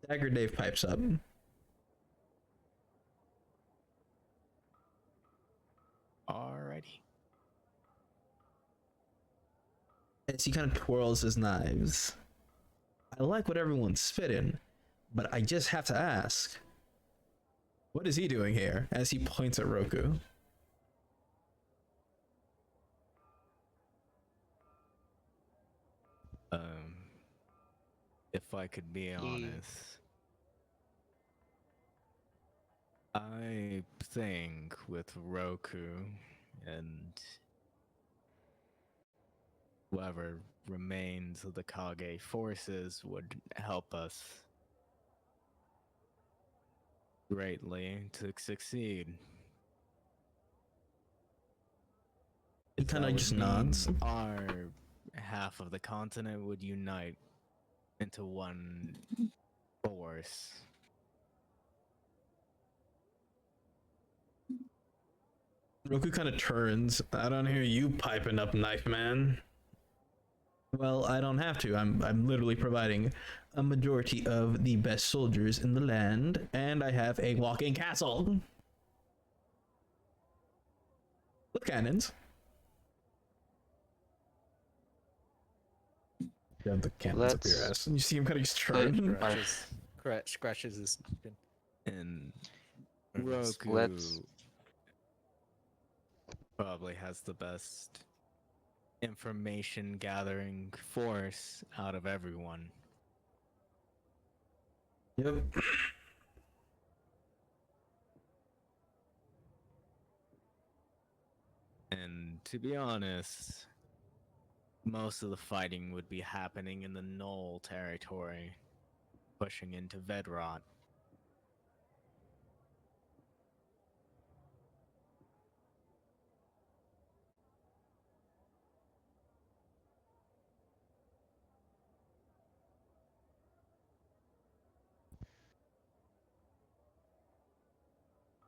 Dagger Dave pipes up. Alrighty. As he kind of twirls his knives. I like what everyone's spitting, but I just have to ask. What is he doing here? As he points at Roku. If I could be honest, I think with Roku and whoever remains of the Kage forces would help us greatly to succeed. He kind That of would just mean nods. Our half of the continent would unite into one force. Roku kind of turns. I don't hear you piping up, Knife Man. Well, I don't have to. I'm literally providing a majority of the best soldiers in the land, and I have a walking castle with cannons. You have the cannons up your Let's ass, and you see him kind of just put turn. our- Scratches his chin. And Nice. Roku Let's- probably has the best information gathering force out of everyone. Yep. And to be honest, most of the fighting would be happening in the Knoll territory, pushing into Vedrot.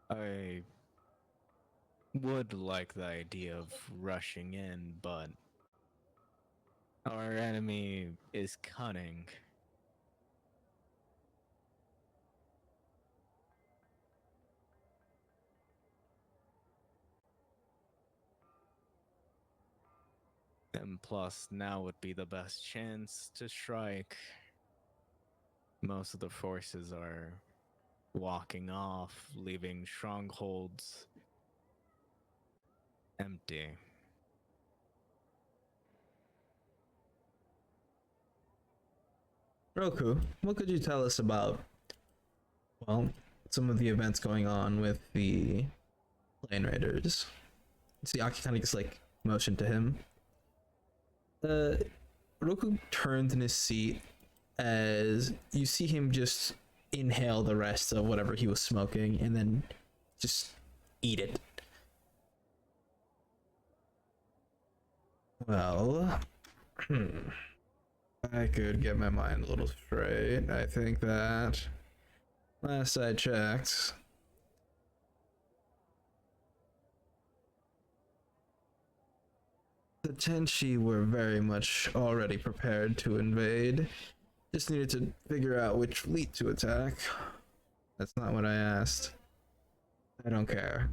I would like the idea of rushing in, but our enemy is cunning. And plus, now would be the best chance to strike. Most of the forces are walking off, leaving strongholds empty. Roku, what could you tell us about, well, some of the events going on with the Plane Raiders? See, Aki kind of just like motion to him. Roku turns in his seat as you see him just inhale the rest of whatever he was smoking and then just eat it. Well, I could get my mind a little straight. I think that last I checked, the Tenchi were very much already prepared to invade. Just needed to figure out which fleet to attack. That's not what I asked. I don't care.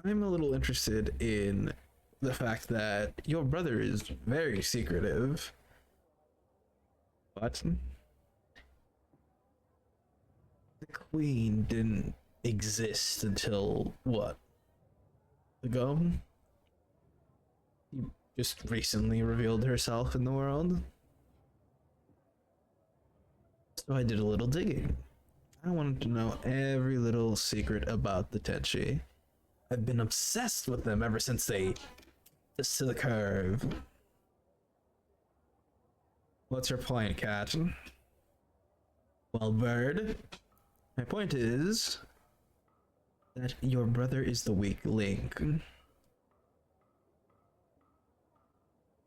I'm a little interested in the fact that your brother is very secretive. But the queen didn't exist until what? Ago? You just recently revealed herself in the world. So I did a little digging. I wanted to know every little secret about the Tenchi. I've been obsessed with them ever since they just to the curve. What's your point, Cat? Well, Bird, my point is that your brother is the weak link.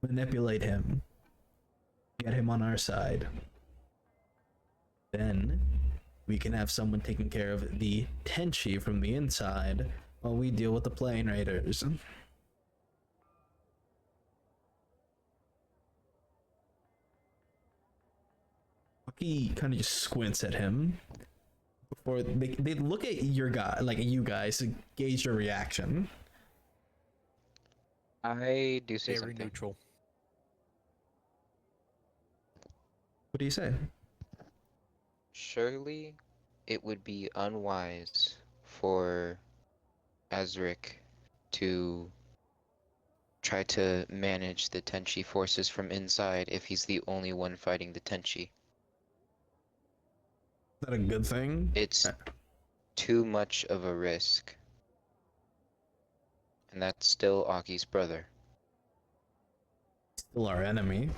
Manipulate him. Get him on our side. Then we can have someone taking care of the Tenchi from the inside while we deal with the Plane Raiders. He kind of just squints at him before they look at your guy, like at you guys, to gauge your reaction. I do say Very something. neutral. What do you say? Surely it would be unwise for Azric to try to manage the Tenchi forces from inside if he's the only one fighting the Tenchi. Is that a good thing? It's too much of a risk. And that's still Aki's brother. Still our enemy.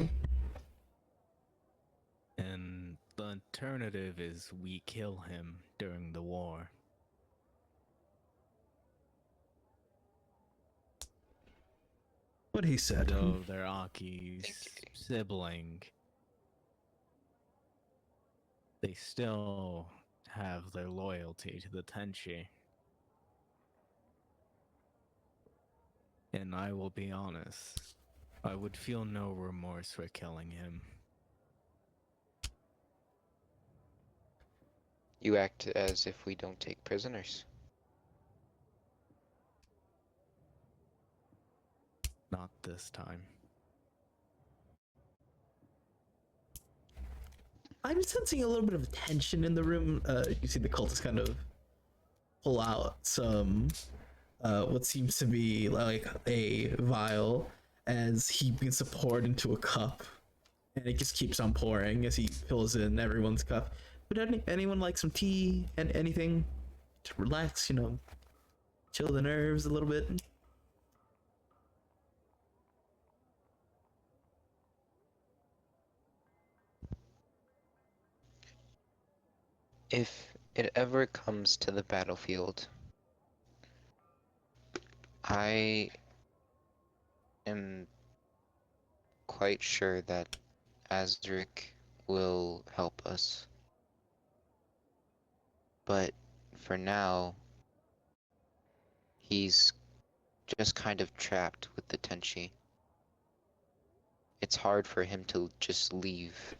And the alternative is we kill him during the war. What he said. Though they're Aki's sibling, they still have their loyalty to the Tenchi. And I will be honest, I would feel no remorse for killing him. You act as if we don't take prisoners. Not this time. I'm sensing a little bit of tension in the room. You see the cultists kind of pull out some what seems to be like a vial as he begins to pour it into a cup, and it just keeps on pouring as he fills in everyone's cup. Would anyone like some tea and anything to relax, chill the nerves a little bit? If it ever comes to the battlefield, I am quite sure that Azric will help us. But for now, he's just kind of trapped with the Tenchi. It's hard for him to just leave.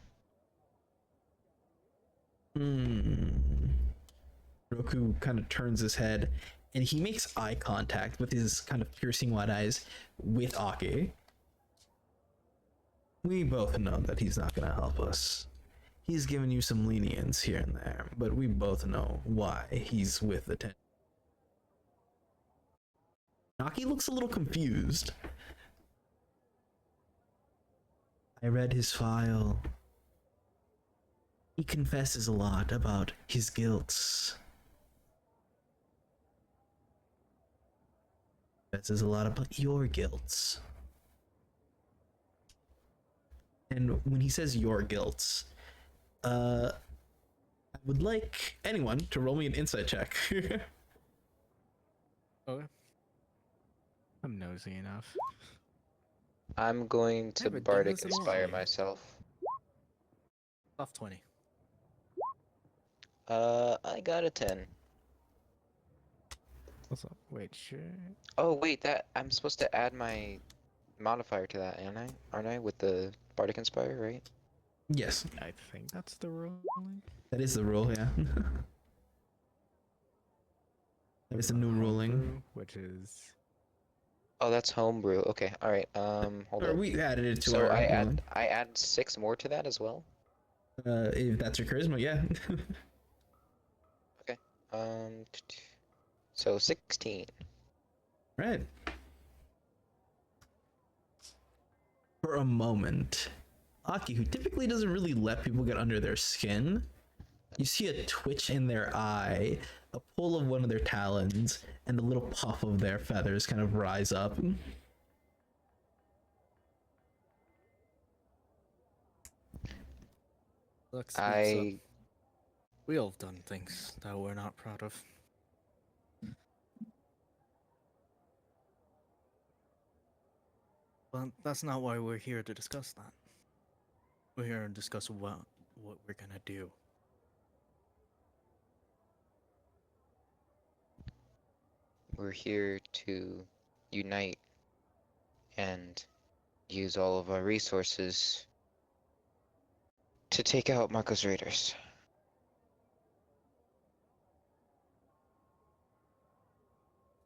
Roku kind of turns his head and he makes eye contact with his kind of piercing wide eyes with Aki. We both know that he's not going to help us. he's given you some lenience here and there, but we both know why he's with the 10. Naki looks a little confused. I read his file. He confesses a lot about his guilt. Confesses a lot about your guilt. And when he says your guilt, I would like anyone to roll me an insight check. Okay. I'm nosy enough. I'm going to haven't done Bardic this in a Inspire while. myself. Off 20. I got a 10. Also, wait, sure. Oh wait, that I'm supposed to add my modifier to that, aren't I? Aren't I with the Bardic Inspire, right? Yes, I think that's the ruling. that is the rule, yeah. That is the new ruling. Homebrew, which is Oh, that's homebrew. Okay, all right. Hold Or up. we added it to So our I ruling. add 6 more to that as well. If that's your charisma, yeah. So 16. Right. For a moment, Aki, who typically doesn't really let people get under their skin, you see a twitch in their eye, a pull of one of their talons, and a little puff of their feathers kind of rise up. Look, speaks up. I We all have done things that we're not proud of. But that's not why we're here to discuss that. We're here to discuss what we're gonna do. we're here to unite and use all of our resources to take out Marco's Raiders.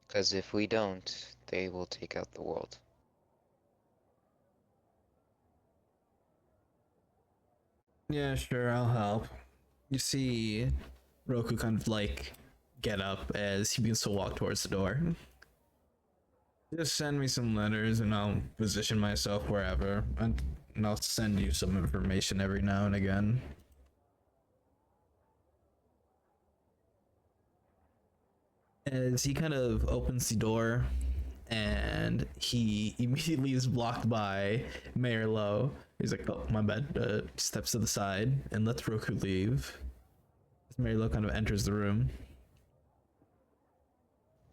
Because if we don't, they will take out the world. Yeah, sure, I'll help. You see Roku kind of like get up as he begins to walk towards the door. Just send me some letters and I'll position myself wherever, and I'll send you some information every now and again. As he kind of opens the door, and he immediately is blocked by Mayor Lowe. He's like, "Oh, my bad." Steps to the side and lets Roku leave. As Mayor Lowe kind of enters the room.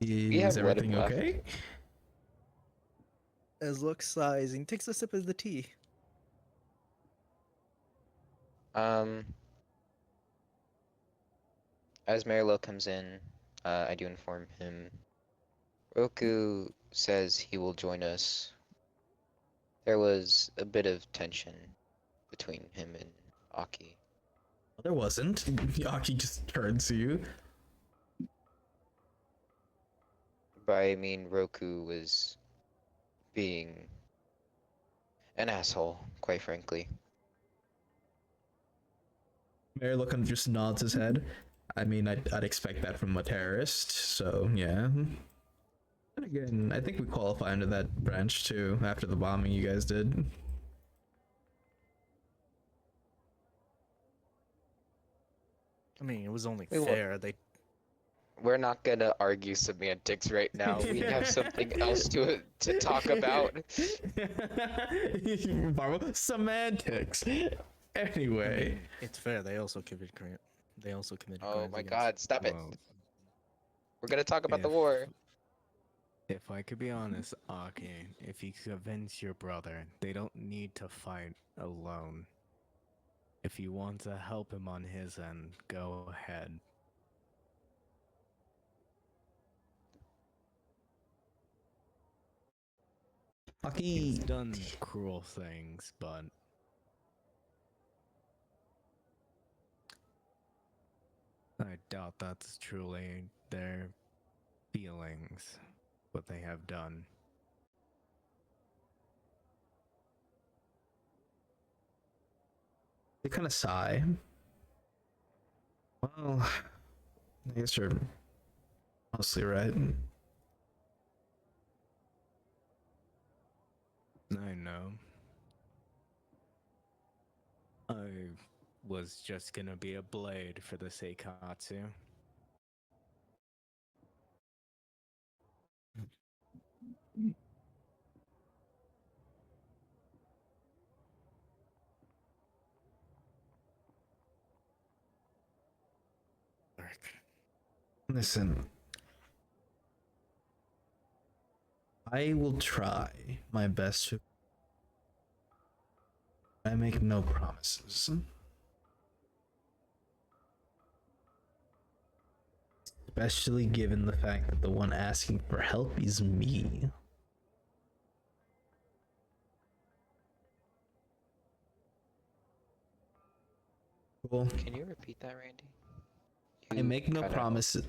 have Is let him everything left. okay? As Luke sighs and takes a sip of the tea. As Marilo comes in, I do inform him. Roku says he will join us. There was a bit of tension between him and Aki. There wasn't. Yaki just turns to you. But I mean, Roku was being an asshole, quite frankly. Mayor Lowe kind of just nods his head. I mean, I'd expect that from a terrorist, so yeah. And again, I think we qualify under that branch too, after the bombing you guys did. I mean, it was only We wa- fair. They We're not gonna argue semantics right now. We have something else to talk about. Barbo, semantics. I Anyway, mean, it's fair. They also committed crime. They also committed Oh crimes my against- god, stop it. well, We're gonna talk about the if- war. If I could be honest, Aki, if you convince your brother, they don't need to fight alone. If you want to help him on his end, go ahead. He's Aki, done cruel things, but I doubt that's truly their feelings, what they have done. They kind of sigh. Well, I guess you're mostly right. I know. I was just gonna be a blade for the Seikatsu. Listen, I will try my best to. I make no promises. Especially given the fact that the one asking for help is me. Cool. Can you repeat that, Randy? I You make no cut out. promises.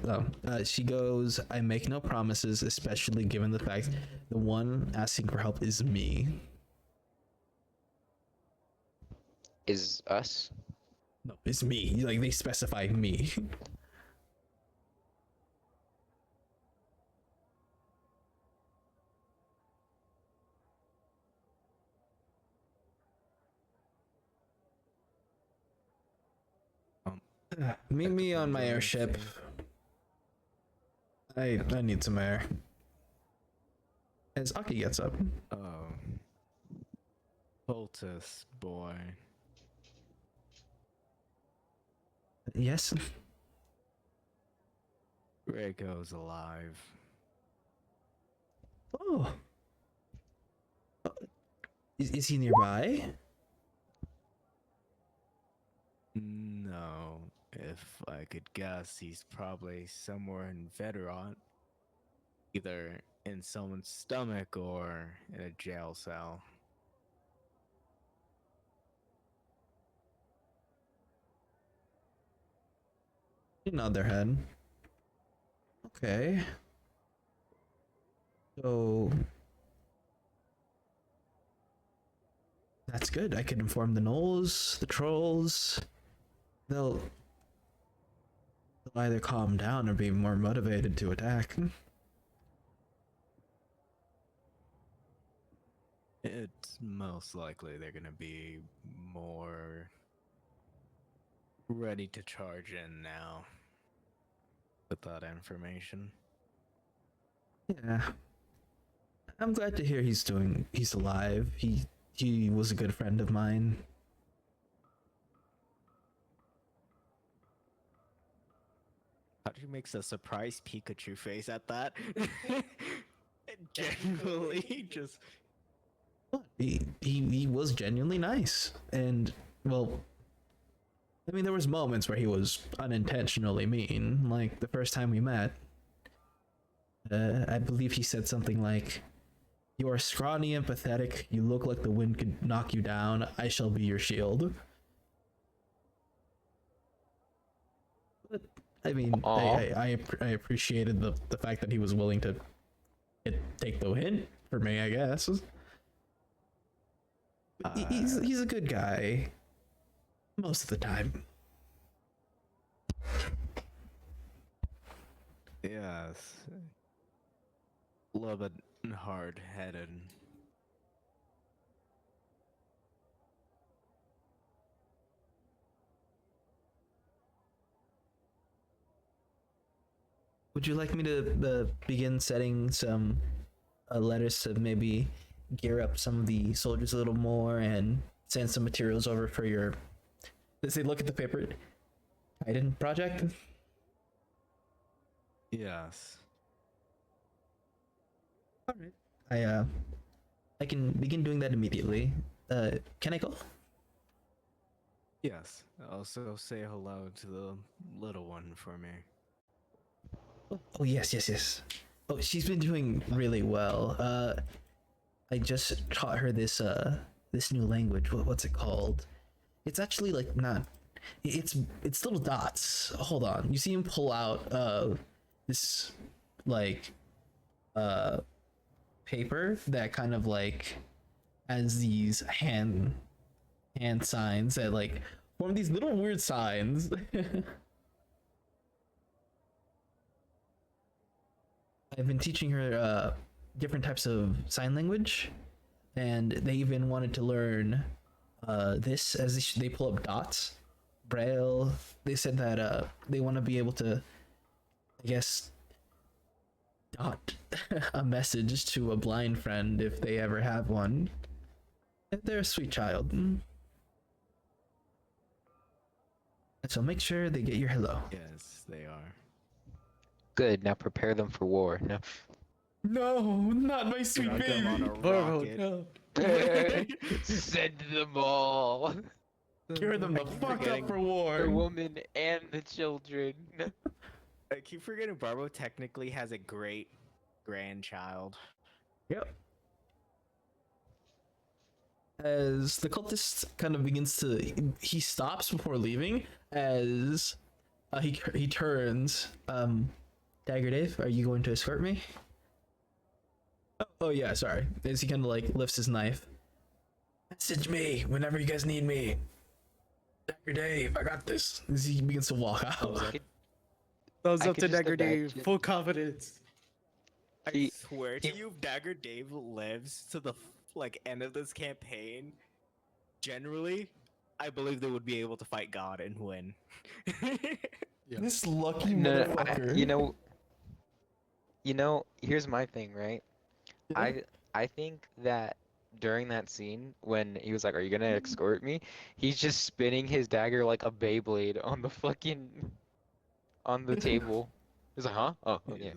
She goes, I make no promises, especially given the fact the one asking for help is me. Is us? No, it's me. Like, they specified me. Meet me on my airship. I need some air. As Aki gets up. Oh. Poultice boy. Yes. Reiko's alive. Oh. Is he nearby? No. If I could guess, he's probably somewhere in Veterant. Either in someone's stomach or in a jail cell. You nod their head. Okay. So that's good. I can inform the gnolls, the trolls. They'll either calm down or be more motivated to attack. It's most likely they're gonna be more ready to charge in now with that information. Yeah. I'm glad to hear he's alive. He was a good friend of mine. How did you make a surprise Pikachu face at that? Genuinely, just He was genuinely nice. And well, I mean, there was moments where he was unintentionally mean, like the first time we met. I believe he said something like, "You are scrawny and pathetic. You look like the wind could knock you down. I shall be your shield." But I mean, I appreciated the fact that he was willing to take the hint for me, I guess. He's a good guy most of the time. yes, a little bit hard-headed. Would you like me to begin setting some letters to maybe gear up some of the soldiers a little more and send some materials over for your? Does he look at the paper? Titan project. Yes. All right. I can begin doing that immediately. Can I go? Yes. Also say hello to the little one for me. Oh yes. Oh, she's been doing really well. I just taught her this new language. What's it called? It's actually like not. It's little dots. Hold on. You see him pull out this like paper that kind of like has these hand signs that like form these little weird signs. I've been teaching her different types of sign language, and they even wanted to learn this as they pull up dots, braille. They said that they want to be able to, I guess, dot a message to a blind friend if they ever have one. They're a sweet child. And so make sure they get your hello. Yes, they are. Good. Now prepare them for war. No. No, not my sweet Drug them on a Barbo, rocket. no. Send them all. Cure them the keep fuck up forgetting for The war. woman and the children. I keep forgetting Barbo technically has a great grandchild. Yep. As the cultist kind of begins to, he stops before leaving. As he turns. Dagger Dave, are you going to escort me? Oh yeah, sorry. As he kind of like lifts his knife. Message me whenever you guys need me. Dagger Dave, I got this. As he begins to walk out. Thumbs I up could to just Dagger Dave. imagine- Full confidence. I He- swear to he- you, if Dagger Dave lives to the end of this campaign, generally, I believe they would be able to fight God and win. This lucky No, motherfucker. you know, here's my thing, right? Yeah. I think that during that scene when he was like, "Are you gonna escort me?" He's just spinning his dagger like a Beyblade on the table. He's like, "Huh? Oh, yeah."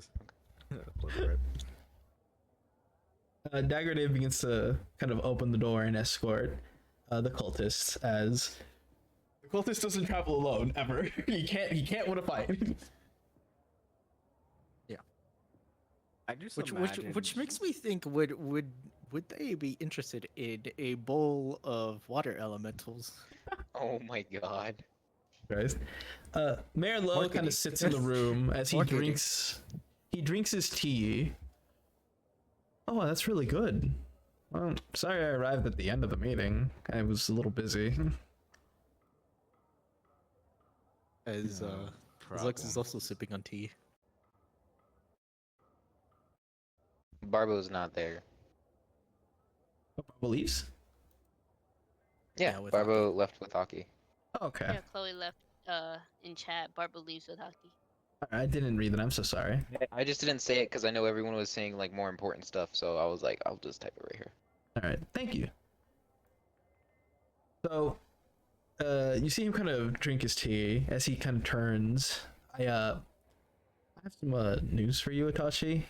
Dagger Dave begins to kind of open the door and escort the cultist, as the cultist doesn't travel alone ever. He can't win a fight. I just Which imagine... makes me think would they be interested in a bowl of water elementals? Oh my god. Guys, Mayor Lowe kind Marketing. of sits in the room as he Marketing. drinks his tea. Oh, that's really good. Well, sorry I arrived at the end of the meeting. I was a little busy. As Lux is also sipping on tea. Barbo's not there. Believes? Yeah, with Barbo left with Aki. Okay. Yeah, Chloe left in chat. Barbara leaves with Hockey. I didn't read that. I'm so sorry. I just didn't say it because I know everyone was saying like more important stuff, so I was like, I'll just type it right here. All right, thank you. So, you see him kind of drink his tea as he kind of turns. I have some news for you, Itachi.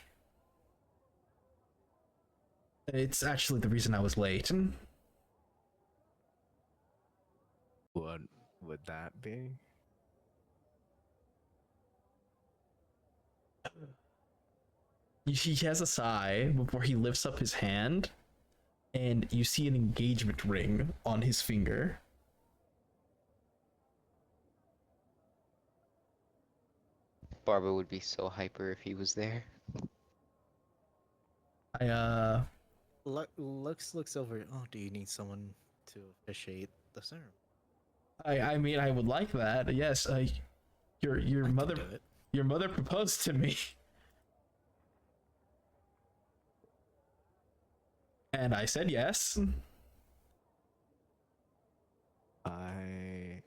It's actually the reason I was late. What would that be? He has a sigh before he lifts up his hand, and you see an engagement ring on his finger. Barbo would be so hyper if he was there. Lux looks over. Oh, do you need someone to officiate the ceremony? I mean, I would like that. Yes, your I can mother do it. your mother proposed to me, and I said yes. I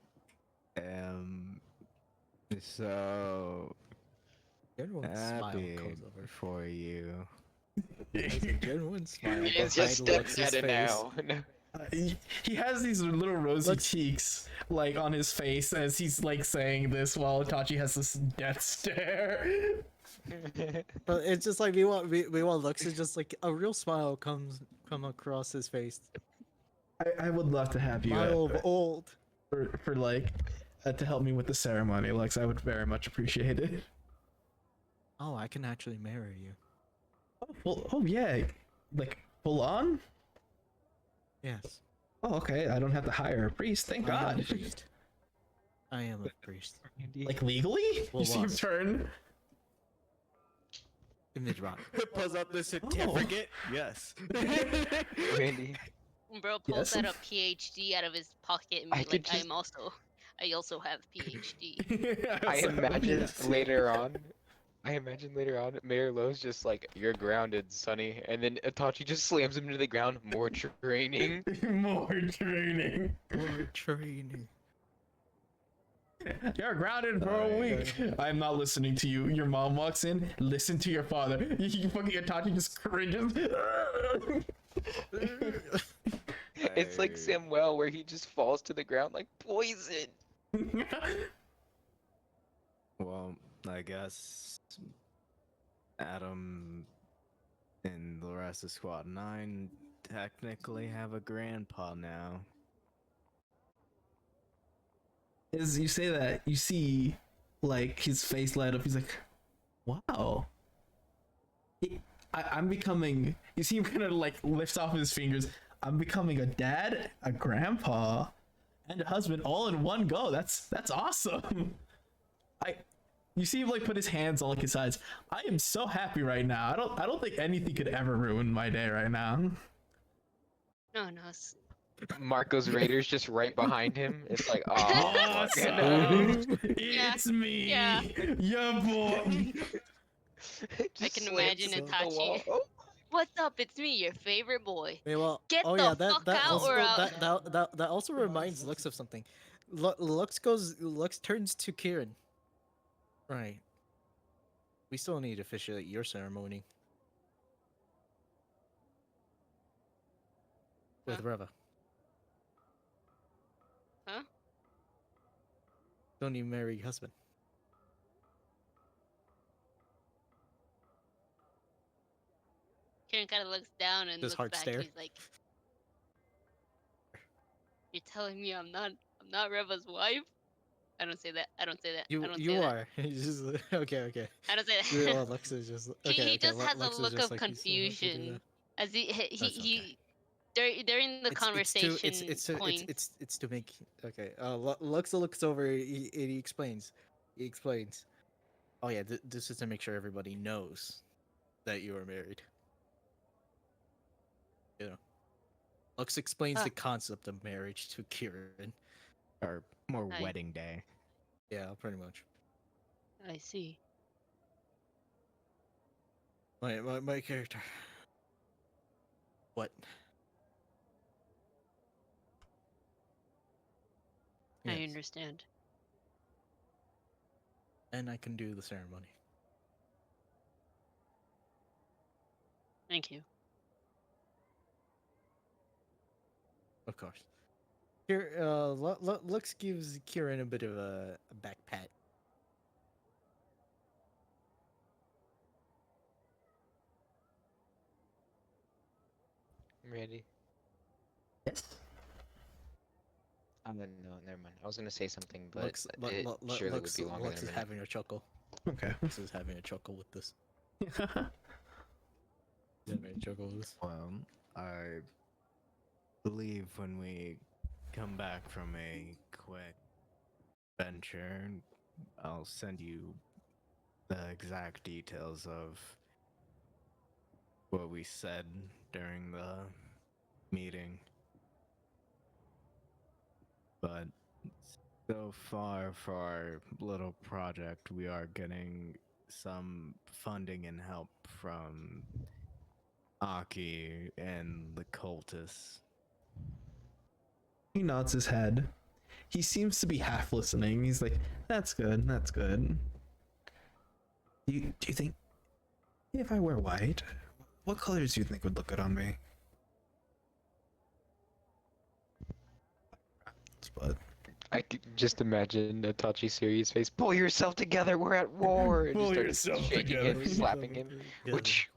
am so Everyone's smile happy comes over. for you. There's a genuine smile It's behind just stepped Lux's at it face. now. He has these little rosy Lux- cheeks like on his face as he's like saying this while Itachi has this death stare. But it's just like meanwhile Lux is just like a real smile come across his face. I would love to have you Smile of old. for like to help me with the ceremony, Lex. I would very much appreciate it. Oh, I can actually marry you. Oh yeah, like full on. Yes. Oh okay, I don't have to hire a priest. Thank I am a God. priest. I am a priest. Like legally? Well, You see him what? turn. Mid-rock. Pulls out the certificate. Yes. Randy, Bro pulls Yes? out a PhD out of his pocket and I be could like, just- I also have PhD. I also have a imagine PhD. later on. I imagine later on, Mayor Lowe's just like, "You're grounded, Sonny," and then Itachi just slams him into the ground. More training. More training. More training. You're grounded for a Alright. week. I'm not listening to you. Your mom walks in. Listen to your father. You fucking Itachi just cringes. It's like I- Samuel, where he just falls to the ground like poison. Well, I guess Adam and the rest of Squad 9 technically have a grandpa now. As you say that, you see like his face light up. He's like, "Wow." I'm becoming. You see him kind of like lifts off his fingers. I'm becoming a dad, a grandpa, and a husband all in one go. That's awesome. You see him like put his hands on like his sides. I am so happy right now. I don't think anything could ever ruin my day right now. No, no. Marco's Raiders just right behind him. It's like, oh, Awesome. It's me, Yeah. your boy. I can imagine Itachi. Oh, What's up? It's me, your favorite boy. Wait, well, Get oh the yeah, that fuck that out also, or that also reminds Lux of something. Lux turns to Kieran. Right. We still need to officiate your ceremony. With Huh? Reva. Huh? Don't you marry your husband? Kieran kind of looks down and Does looks Hart back. stare? He's like, "You're telling me I'm not Reva's wife?" I don't say that. I don't say that. I don't say You that. are. He's just okay. I don't say Yeah, that. well, Lux is just He okay. just has a Lux is look just of like, "You still have to do confusion that." as he That's okay. during the conversation point. It's to make okay. Lux looks over. He explains. He explains. Oh yeah, this is to make sure everybody knows that you are married. You know, Lux explains Ah. the concept of marriage to Kieran. Or more Hi. wedding day. Yeah, pretty much. I see. My character. What? I Yes, understand. and I can do the ceremony. Thank you. Of course. Here, Lux gives Kieran a bit of a back pat. I'm ready. Yes. No, never mind. I was gonna say something, but Lux, it surely would be longer Lux than is a minute. having a chuckle. Okay. Lux is having a chuckle with this. He's having a chuckle with this. Well, I believe when we come back from a quick venture, I'll send you the exact details of what we said during the meeting. But so far for our little project, we are getting some funding and help from Aki and the cultists. He nods his head. He seems to be half listening. He's like, "That's good. That's good." Do you think if I wear white, what colors do you think would look good on me? But I could just imagine Itachi's serious face. Pull yourself together. We're at war. And Pull just start yourself shaking together. him, slapping him. Which.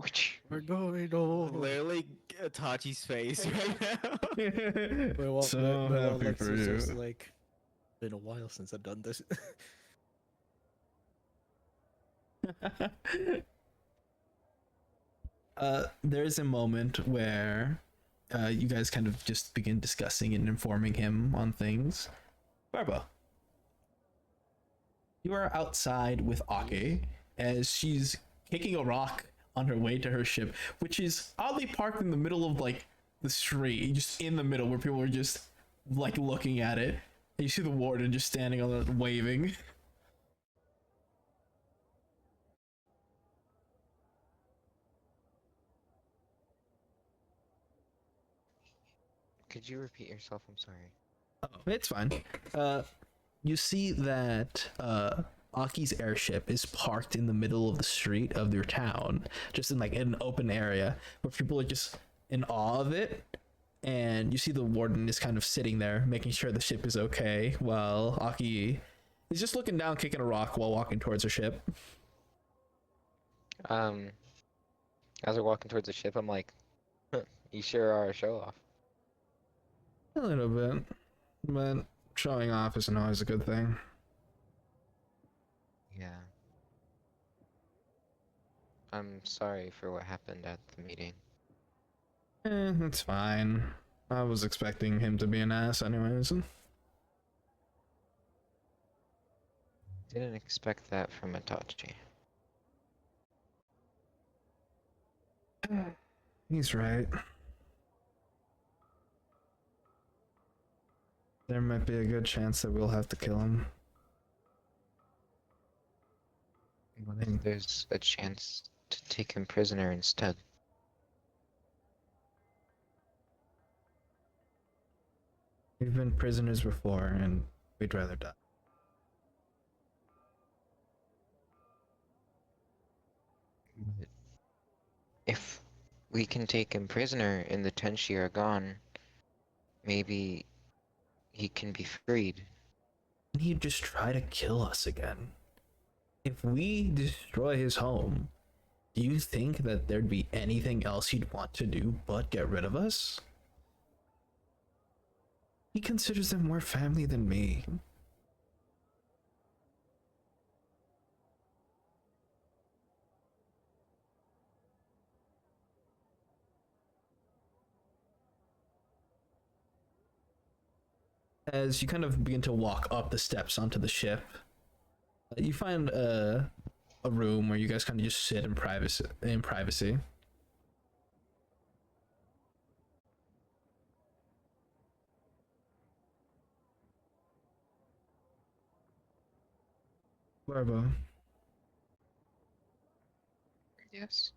We're going on. Literally Itachi's face right now. So happy Lux for is you. just like, been a while since I've done this. There's a moment where you guys kind of just begin discussing and informing him on things. Barba, you are outside with Ake as she's kicking a rock on her way to her ship, which is oddly parked in the middle of like the street, just in the middle where people are just like looking at it. And you see the warden just standing on it waving. Could you repeat yourself? I'm sorry. Oh, it's fine. You see that Aki's airship is parked in the middle of the street of their town, just in like an open area where people are just in awe of it. And you see the warden is kind of sitting there, making sure the ship is okay, while Aki is just looking down, kicking a rock while walking towards her ship. As we're walking towards the ship, I'm like, huh, you sure are a show off. A little bit, but showing off isn't always a good thing. Yeah. I'm sorry for what happened at the meeting. It's fine. I was expecting him to be an ass anyways. Didn't expect that from Itachi. He's right. There might be a good chance that we'll have to kill him. What if there's a chance to take him prisoner instead? We've been prisoners before, and we'd rather die. But if we can take him prisoner and the Tenshi are gone, maybe he can be freed. He'd just try to kill us again. If we destroy his home, do you think that there'd be anything else he'd want to do but get rid of us? He considers them more family than me. As you kind of begin to walk up the steps onto the ship, you find a room where you guys kind of just sit in privacy. Barbo, Yes.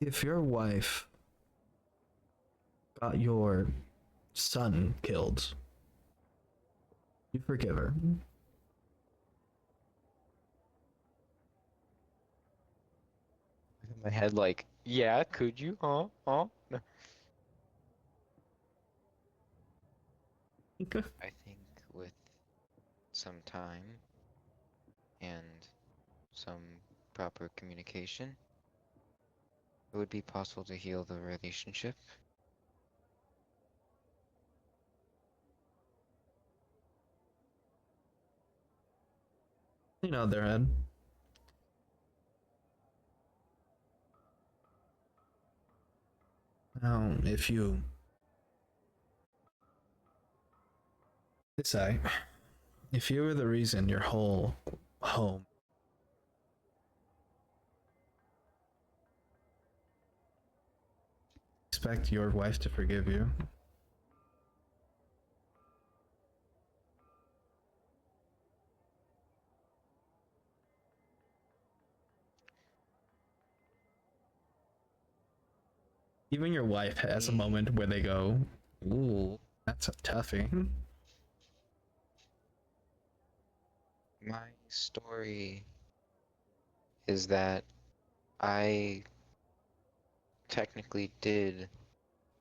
if your wife got your son killed, you forgive her. In my head, like, yeah, could you? Huh? No. I think with some time and some proper communication, it would be possible to heal the relationship. You know their head. Now, if you decide, if you were the reason your whole home expect your wife to forgive you. Even your wife has a moment where they go, "Ooh, that's a toughie." My story is that I technically did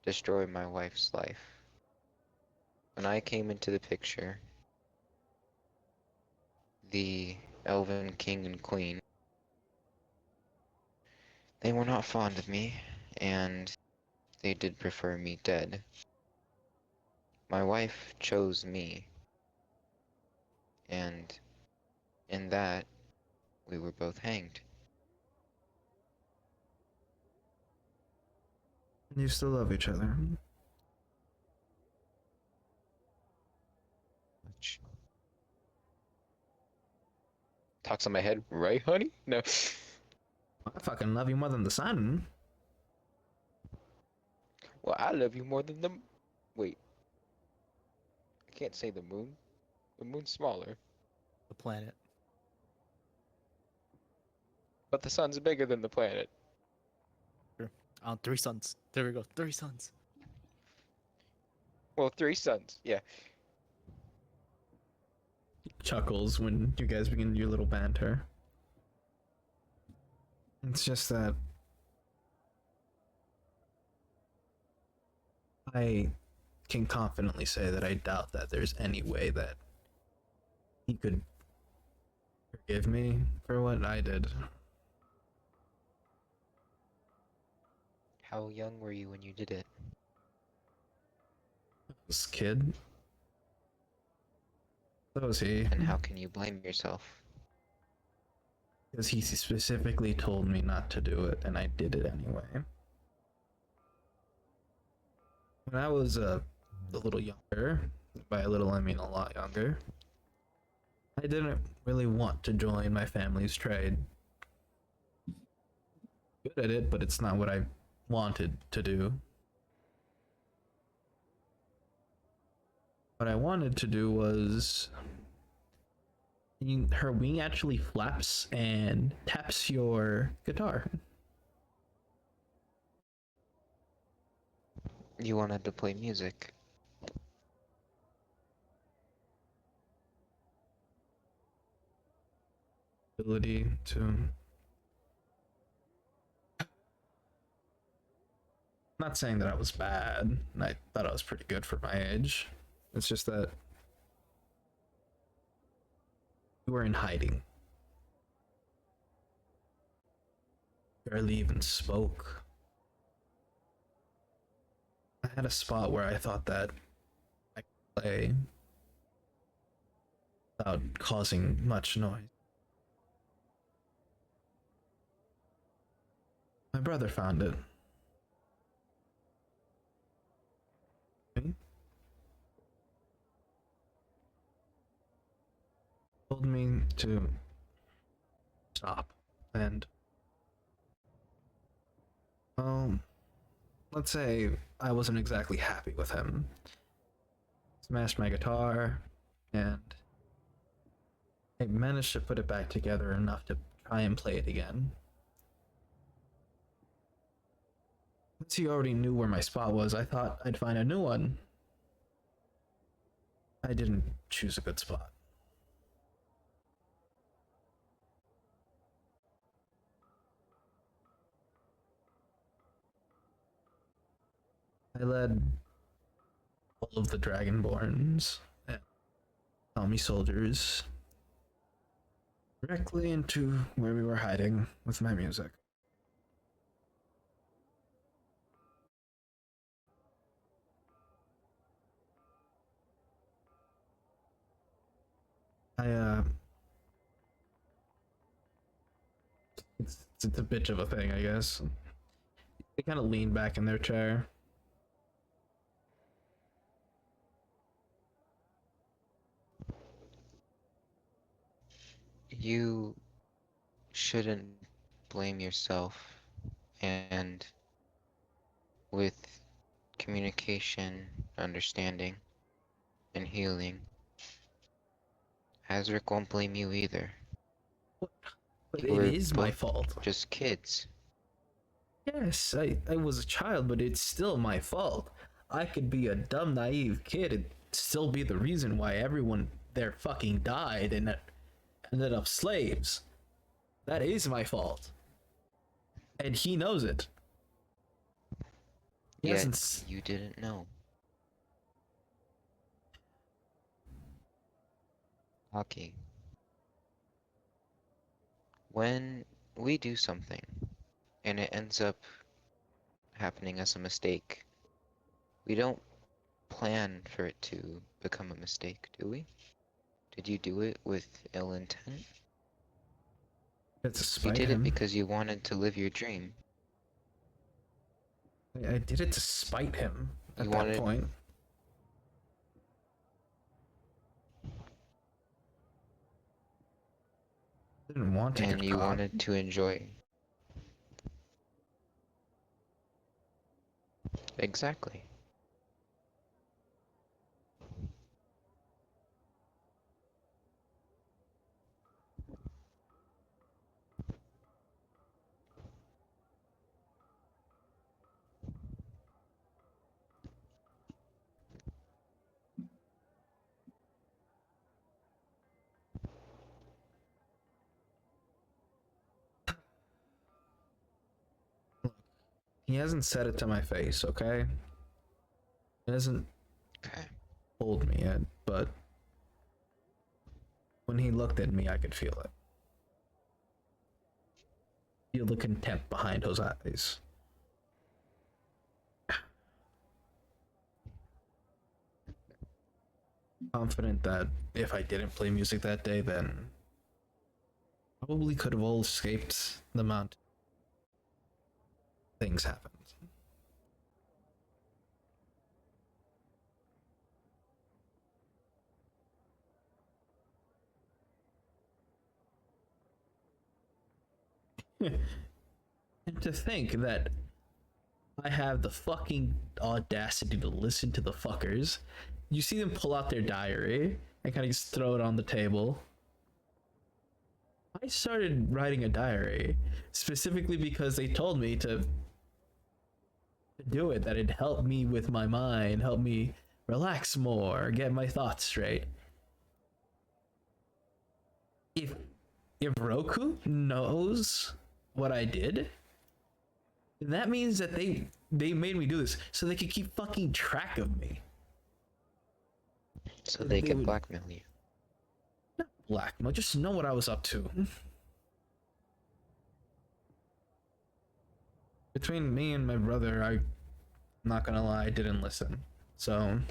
destroy my wife's life. When I came into the picture, the Elven King and Queen, they were not fond of me, and they did prefer me dead. My wife chose me, and in that, we were both hanged. You still love each other. Which talks on my head, right, honey? No. I fucking love you more than the sun. I love you more than the. Wait. I can't say the moon. The moon's smaller, The planet. but the sun's bigger than the planet. Three suns. There we go. Three suns. Well, three suns. Yeah. Chuckles when you guys begin your little banter. It's just that I can confidently say that I doubt that there's any way that he could forgive me for what I did. How young were you when you did it? This kid. So was he. And how can you blame yourself? Because he specifically told me not to do it, and I did it anyway. When I was a little younger, by a little I mean a lot younger, I didn't really want to join my family's trade. Good at it, but it's not what I wanted to do. What I wanted to do was her wing actually flaps and taps your guitar. You wanted to play music. Ability to. Not saying that I was bad. I thought I was pretty good for my age. It's just that we were in hiding. Barely even spoke. I had a spot where I thought that I could play without causing much noise. My brother found it. Me? Told me to stop and let's say I wasn't exactly happy with him. Smashed my guitar and I managed to put it back together enough to try and play it again. Since he already knew where my spot was, I thought I'd find a new one. I didn't choose a good spot. I led all of the Dragonborns and Tommy soldiers directly into where we were hiding with my music. It's a bitch of a thing, I guess. They kind of lean back in their chair. You shouldn't blame yourself, and with communication, understanding, and healing, Azric won't blame you either. But You it were is my both fault. Just kids. Yes, I was a child, but it's still my fault. I could be a dumb, naive kid and still be the reason why everyone there fucking died and ended up slaves. That is my fault. And he knows it. He Yet hasn't s- you didn't know. Hockey. When we do something and it ends up happening as a mistake, we don't plan for it to become a mistake, do we? Did you do it with ill intent? It's to You spite did him. it because you wanted to live your dream. I did it to spite him at You that wanted- point. I didn't want to And get you caught. wanted to enjoy Exactly. He hasn't said it to my face, okay? He hasn't Okay. told me yet, but when he looked at me, I could feel it. Feel the contempt behind those eyes. Confident that if I didn't play music that day, then probably could have all escaped the mountain. Things happened. And to think that I have the fucking audacity to listen to the fuckers. You see them pull out their diary and kind of just throw it on the table. I started writing a diary specifically because they told me to do it, that it helped me with my mind, help me relax more, get my thoughts straight. If Roku knows what I did, that means that they made me do this so they could keep fucking track of me. So they They can would- blackmail you. Not blackmail, just know what I was up to. Between me and my brother, I'm not gonna lie, I didn't listen. So I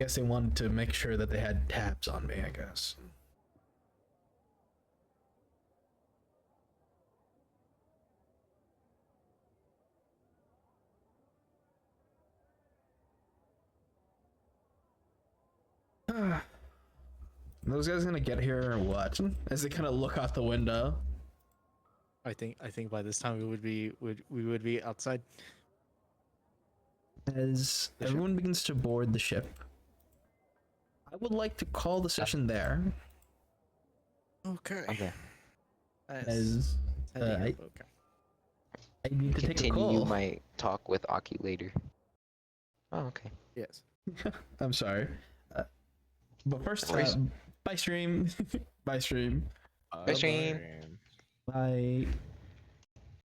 guess they wanted to make sure that they had tabs on me, I guess. Those guys gonna get here or what? As they kind of look out the window. I think by this time we would be outside. As The ship? everyone begins to board the ship, I would like to call the session there. Okay. Okay. As I need to take a Continue call. my talk with Aki later. Oh, okay. Yes. I'm sorry. But first, No worries. bye stream. Bye stream. Bye, Shane. Bye.